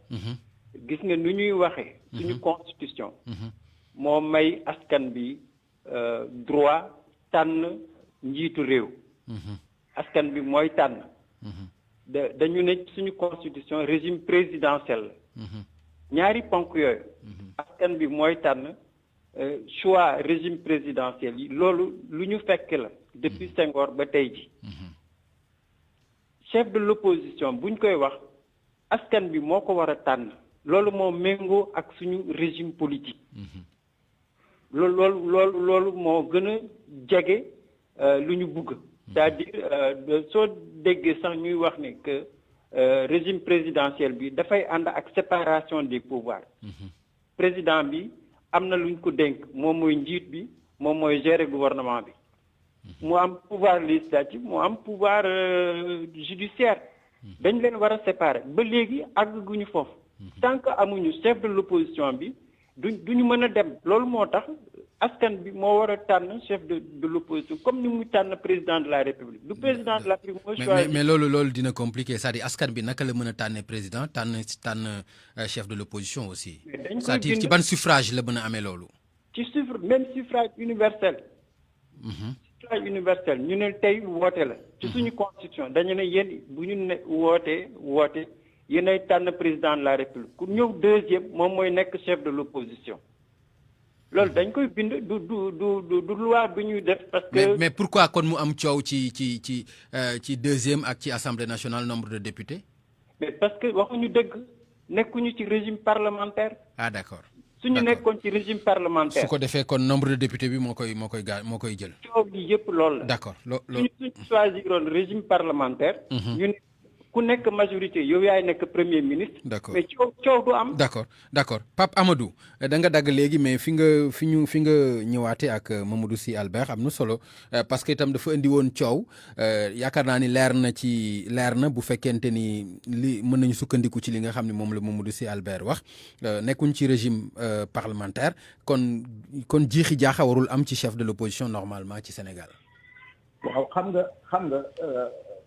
gis nga nu ñuy waxee. suñu constitution. moo may askan bi droit tànn njiitu réew. askan bi mooy tànn. dañu ne suñu constitution régime présidentiel la. ñaari ponk yooyu askan bi mooy tànn choix régime présidentiel yi loolu lu ñu fekk la depuis Senghor ba tey ji chef de l'opposition buñ koy wax askan bi moo ko war a tànn loolu moo méngoo ak suñu régime politique loolu moo gën a jege lu ñu bugg c'est-à-dire soo déggee sax ñuy wax ne que régime présidentiel bi dafay ànd ak séparation des pouvoirs président bi am na luñ ko dénk moom mooy njiit bi moom mooy gérer gouvernement bi mu am pouvoir législatif mu am pouvoir judiciaire dañ leen war a séparer ba léegi àgguñu foofu tant que amuñu chef de l'opposition bi duñu mën a dem loolu moo tax askan bi moo war a tànn chef de l'opposition comme ni muy tànn président de la république du président de la république mooy choisir mais loolu dina compliqué c'est-à-dire askan bi naka la mën a tànnee président tànn chef de l'opposition aussi c'est-à-dire ci ban suffrage la mën a amee loolu ci suffrage universel suffrage universel ñu ne tey woote la ci suñu constitution dañu ne yéen bu ñu ne woote yéenay tànn président de la république ku ñëw deuxième moom mooy nekk chef de l'opposition loolu dañ koy bind du loi bu ñuy def parce que mais pourquoi kon mu am coow ci deuxième ak ci assemblée nationale nombre de députés mais parce que waxuñu dëgg nekkuñu ci régime parlementaire d'accord suñu nekkoon ci régime parlementaire su ko defee kon nombre de députés bi moo koy jël coow bi yëpp loolu la d'accord suñu choisiroon régime parlementaire ñu ne ku nekk majorité yow yaay nekk premier ministre. d'accord mais coow du am. d'accord Pape Amadou da nga dagg léegi mais fi nga ñëwaate ak Mamadou Sy Albert am na solo parce que itam dafa indi woon coow yaakaar naa ni leer na bu fekkente ni li mën nañu sukkandiku ci li nga xam ne moom la Mamadou Sy Albert wax nekkuñ ci régime parlementaire kon jiixi jaaxa warul am ci chef de l'opposition normalement ci Sénégal. waaw xam nga.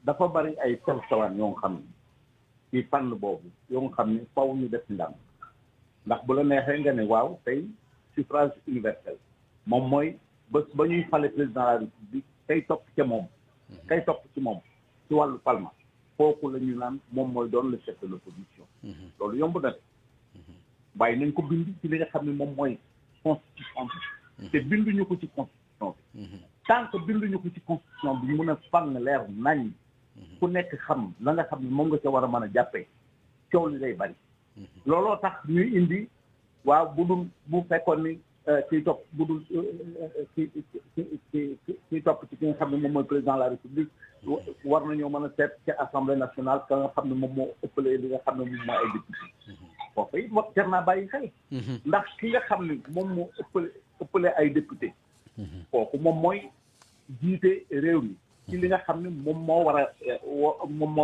dafa bari ay tawaan yoo nga xam ne ci fànn boobu yoo nga xam ne faw ñu def ndam ndax bu la neexee nga ne waaw tey suffrage universel moom mooy bés ba ñuy fale président de la république kay topp ci moom ci wàllu parlement kooku la ñu naan moom mooy doon le chef de l'opposition loolu yomb na de waaye nañ ko bind ci li nga xam ne moom mooy constitution bi te binduñu ko ci constitution bi tant que binduñu ko ci constitution bi mën a fang leer nañ ku nekk xam la nga xam ne moom nga ca war a mën a jàppee coow li day bari looloo tax ñuy indi waaw bu fekkoon ni kiy topp bu dul kiy topp ci ki nga xam ne moom mooy président de la république war nañoo mën a seet ci assemblée nationale ka nga xam ne moom moo ëppale li nga xam ne moom mooy ay député foofu it wax jar naa bàyyi xel ndax ki nga xam ne moom moo ëppale ay député kooku moom mooy jiite réew mi ci li nga xam ne moom moo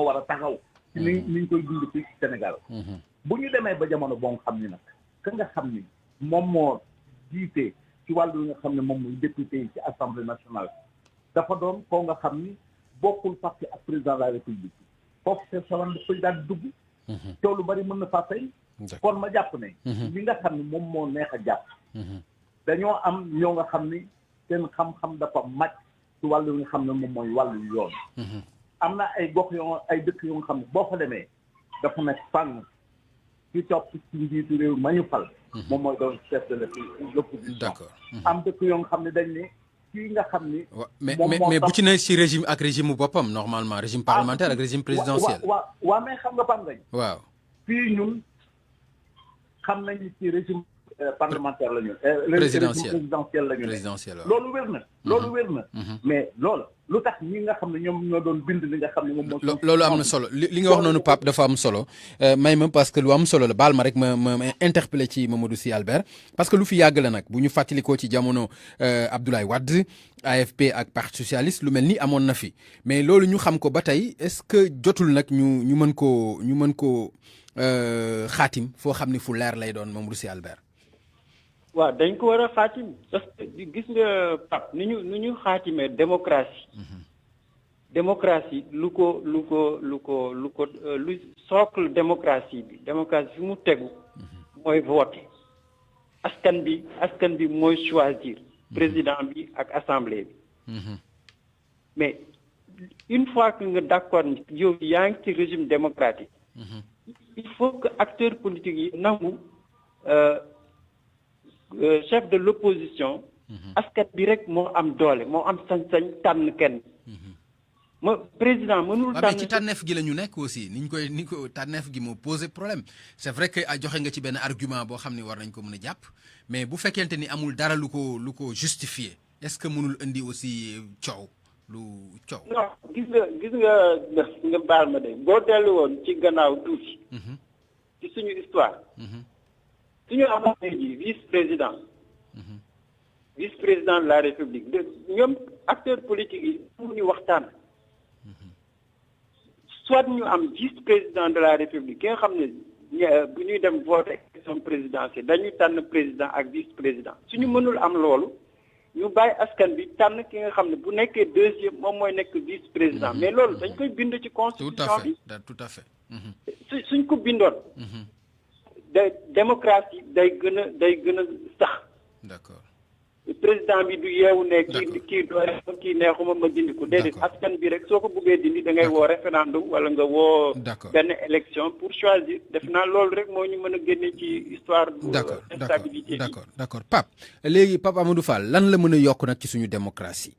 war a taxaw ci niñ koy dund fii ci Sénégal bu ñu demee ba jamono boo nga xam ni nag ka nga xam ni moom moo jiite ci wàllu li nga xam ne moom mooy député yi ci assemblée nationale dafa doon koo nga xam ni bokkul parti ak président de la république foofu c'est solan dafay daal di dugg coow lu bari mën na faa fay kon ma jàpp ne li nga xam ne moom moo neex a jàpp dañoo am ñoo nga xam ni seen xam-xam dafa màcc ci wàllu nga xam ne moom mooy wàllu yoon am na ay gox ay dëkk yoo nga xam ne boo fa demee dafa nekk fànn ci topp ci njiitu réew ma ñu fal moom mooy doon chef de l'opposition d'accord am dëkk yoo nga xam ne dañ ne kii nga xam ni mais bu ci ne ci régime ak régime mu boppam normalement régime parlementaire ak régime présidentiel waaw mais xam nga Pam ngañ waaw fii ñun xam nañu ci régime parlementaire la ñu présidentiel la ñu présidentiel loolu wér na mais loolu lu tax ñi nga xam ne ñoom ñoo doon bind li nga xam ne moom moo loolu am na solo li nga wax noonu Pape dafa am solo may ma parce que lu am solo la baal ma rek ma interpellé ci Mamadou Sy Albert parce que lu fi yàgg la nag bu ñu fàttalikoo ci jamono Abdoulaye Wade AFP ak parti socialiste lu mel ni amoon na fi mais loolu ñu xam ko ba tey est-ce que jotul nag ñu mën koo xaatim foo xam ni fu leer lay doon Mamadou Sy Albert waaw dañ ko war a xaatim parce que gis nga Pape ni ñu xaatimee démocratie lu socle démocratie bi fi mu tegu mooy voter askan bi mooy choisir président bi ak assemblée bi mais une fois que nga d'accord yow yaa ngi ci régime démocratique il faut que acteurs politiques yi nangu chef de l'opposition askan bi rek moo am doole moo am sañ-sañ tànn kenn président mënul tànn ci tànneef gi la ñu nekk aussi ni ko tànneef gi moo posé problème c'est vrai que joxe nga ci benn argument boo xam ne war nañ ko mën a jàpp mais bu fekkente ni amul dara lu ko justifier est-ce que mënul indi aussi coow non gis nga baal ma de boo dellu woon ci gannaaw tuuti ci suñu histoire suñu amoon tey jii vice-président de la République ñoom acteurs politiques yi mu ñu waxtaan soit ñu am vice-président de la République ki nga xam ne bu ñuy dem voter élection présidentielle dañuy tànn président ak vice-président suñu mënul am loolu ñu bàyyi askan bi tànn ki nga xam ne bu nekkee deuxième moom mooy nekk vice-président mais loolu dañ koy bind ci constitution bi tout à fait suñ ko bindoon démocratie day gën a sax d'accord président bi du yeewu ne kii doole kii neexuma ma dindi ko déedéet askan bi rek soo ko bëggee dindi da ngay woo référendum wala nga woo benn élection pour choisir def naa loolu rek moo ñu mën a génne ci histoire instabilité d'accord Pape léegi Pape Amadou Fall lan la mën a yokk nag ci suñu démocratie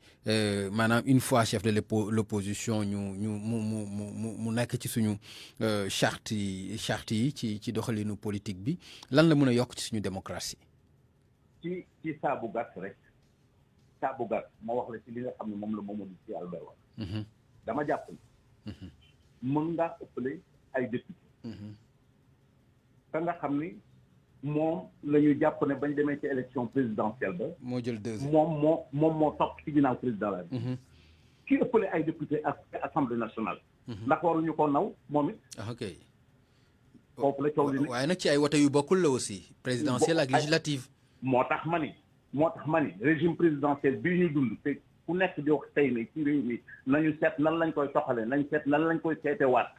maanaam une fois chef de l'opposition mu nekk ci suñu charte yi ci doxalinu politique bi lan la mën a yokk ci suñu démocratie ci saa bu gàtt ma wax la ci li nga xam ne moom la Mamadou Sy Albert wax dama jàpp ni mën ngaa ëppale ay député ka nga xam ni moom la ñu jàpp ne bañ demee ci élection présidentielle ba moo jël deuxième moom moo topp ci ginnaaw président la ki ëppale ay député ak assemblée nationale ndax waruñu ko naw moom it ok foofu la coow li waaye nag ci ay wote yu bokkul la aussi présidentielle ak législative moo tax ma ni régime présidentiel bii ñuy dund te ku nekk di wax tey ne ci réew mi nañu seet nan lañ koy doxalee nañ seet nan lañ koy seetewaat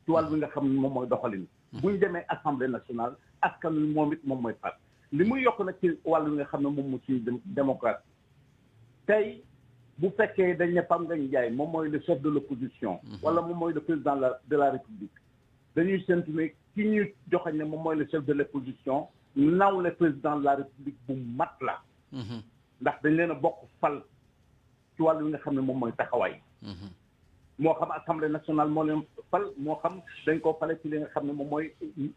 ci wàll bi nga xam ne moom mooy doxalin buñ demee assemblée nationale askan wi moom it moom mooy fat li muy yokk nag ci wàll bi nga xam ne moom mu ci démocratie tey bu fekkee dañ ne Pam Ngagne Ndiaye moom mooy le chef de l'opposition wala moom mooy le président de la république dañuy séntu ne ki ñu joxañ ne moom mooy le chef de l'opposition naw le président de la république bu mat la ndax dañ leen a bokk fal ci wàllu yi nga xam ne moom mooy taxawaay moo xam assemblée nationale moo leen fal moo xam dañ koo fale ci li nga xam ne moom mooy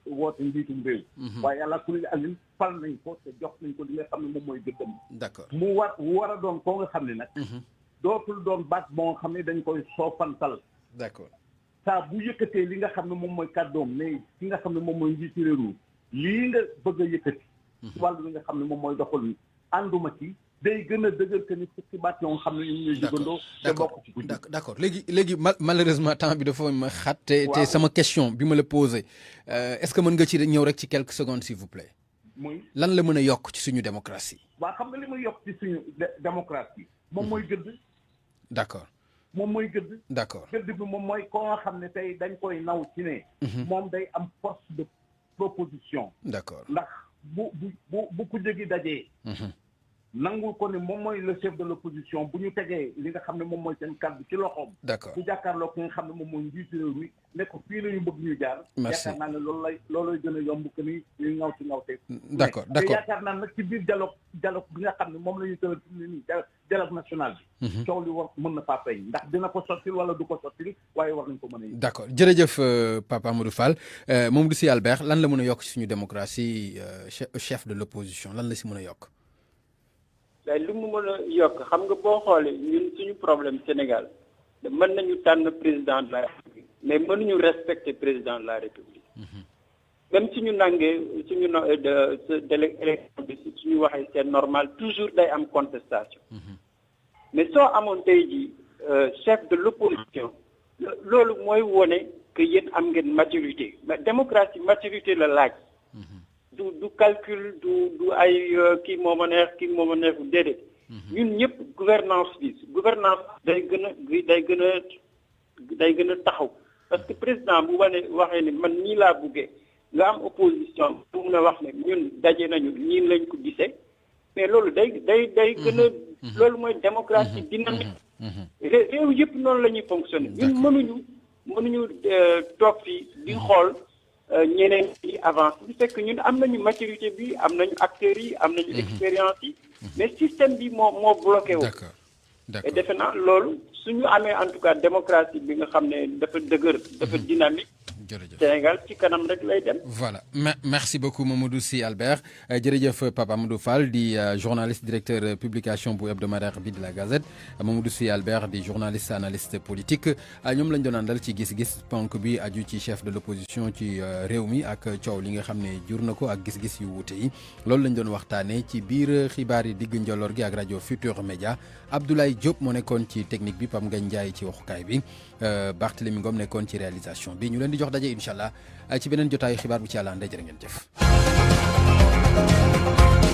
woote njiitum réew. waaye yàlla kulli alin fal nañ ko te jox nañ ko li nga xam ne moom mooy gëddam. d'accord mu war a doon koo nga xam ne nag. dootul doon baat moo nga xam ne dañ koy soofantal. d'accord saa bu yëkkatee li nga xam ne moom mooy kàddoom ne ki nga xam ne moom mooy njiitu réew lii nga bëgg a yëkkati. ci wàllu li nga xam ne moom mooy doxal ànduma ci. day gën a dëgër que ni fukki baat yoo xam ne ñu ñuy jugandoo. te bokk ci guddi. d'accord léegi malheureusement temps bi dafa ma xat. te sama question bi ma la posé est-ce que mën nga ci ñëw rek ci quelques secondes s'il vous plaît. muy lan la mën a yokk ci suñu démocratie. waaw xam nga li muy yokk ci suñu démocratie. moom mooy gëdd. d'accord. moom mooy gëdd. d'accord gëdd bi moom mooy koo nga xam ne tey dañ koy naw ci ne. moom day am force de proposition. d'accord ndax bu ku jógi dajee. nangul ko ne moom mooy le chef de l'opposition bu ñu tegee li nga xam ne moom mooy seen kàddu ci loxoom. d'accord bu jàkkaarloo ki nga xam ne moom mooy njiitu réew mi ne ko fii la ñu bëgg ñu jaar. merci yaakaar naa ne loolay gën a yomb que ni ñuy ŋaw ci ŋawte. d'accord te yaakaar naa nag ci biir dialogue bi nga xam ne moom la ñuy tëral fi mu ne nii dialogue national bi. coow li war mën na faa feeñ ndax dina ko sottil wala du ko sottil waaye war nañ ko mën a. d'accord jërëjëf Papa Amadou Fall Mamadou Sy Albert lan la mën a yokk ci suñu démocratie chef de l'opposition lan la si mën a yokk. lu mu mën a yokk xam nga boo xoolee ñun suñu problème Sénégal mën nañu tànn président de la République mais mënuñu respecter président de la République même suñu nangee suñu élection bi suñu waxee c'est normal toujours day am contestation mais soo amoon tey ji chef de l'opposition loolu mooy wone que yéen am ngeen maturité mais démocratie maturité la laaj du calcul du ay kii moo ma neex kii moo ma neex déedéet ñun ñëpp gouvernance day gën a taxaw parce que président bu waxee ni man nii laa buggee nga am opposition bu mun a wax ne ñun daje nañu ñii lañ ko gisee mais loolu day gën a loolu mooy démocratie dynamique réew yëpp noonu la ñuy fonctionner ñun mënuñu toog fii di xool ñeneen yi avance bu fekk ñun am nañu maturité bi am nañu acteurs yi am nañu expérience yi mais système bi moo bloqué wu et defe naa loolu suñu amee en tout cas démocratie bi nga xam ne dafa dëgër dafa dynamique Sénégal ci kanam rek lay dem. voilà merci beaucoup Mamadou Sy Albert jërëjëf Papa Amadou Fall di journaliste directeur publication bu hebdomadaire bi de la Gazette Mamadou Sy Albert di journaliste analyste politique ñoom lañ doon àndal ci gis-gis ponk bi aju ci chef de l'opposition ci réew mi ak coow li nga xam ne jur na ko ak gis-gis yu wuute yi loolu lañ doon waxtaanee ci biir xibaar yi digg njolloor gi ak rajo Futur Média Abdoulaye Diop moo nekkoon ci technique bi Pam Ngagne Ndiaye ci waxukaay bi Barthélémy Ngom nekkoon ci réalisation bi ñu leen di jox daje incha allah ci beneen jotaayu xibaar bu ci yàlla ndey jërë ngeen jëf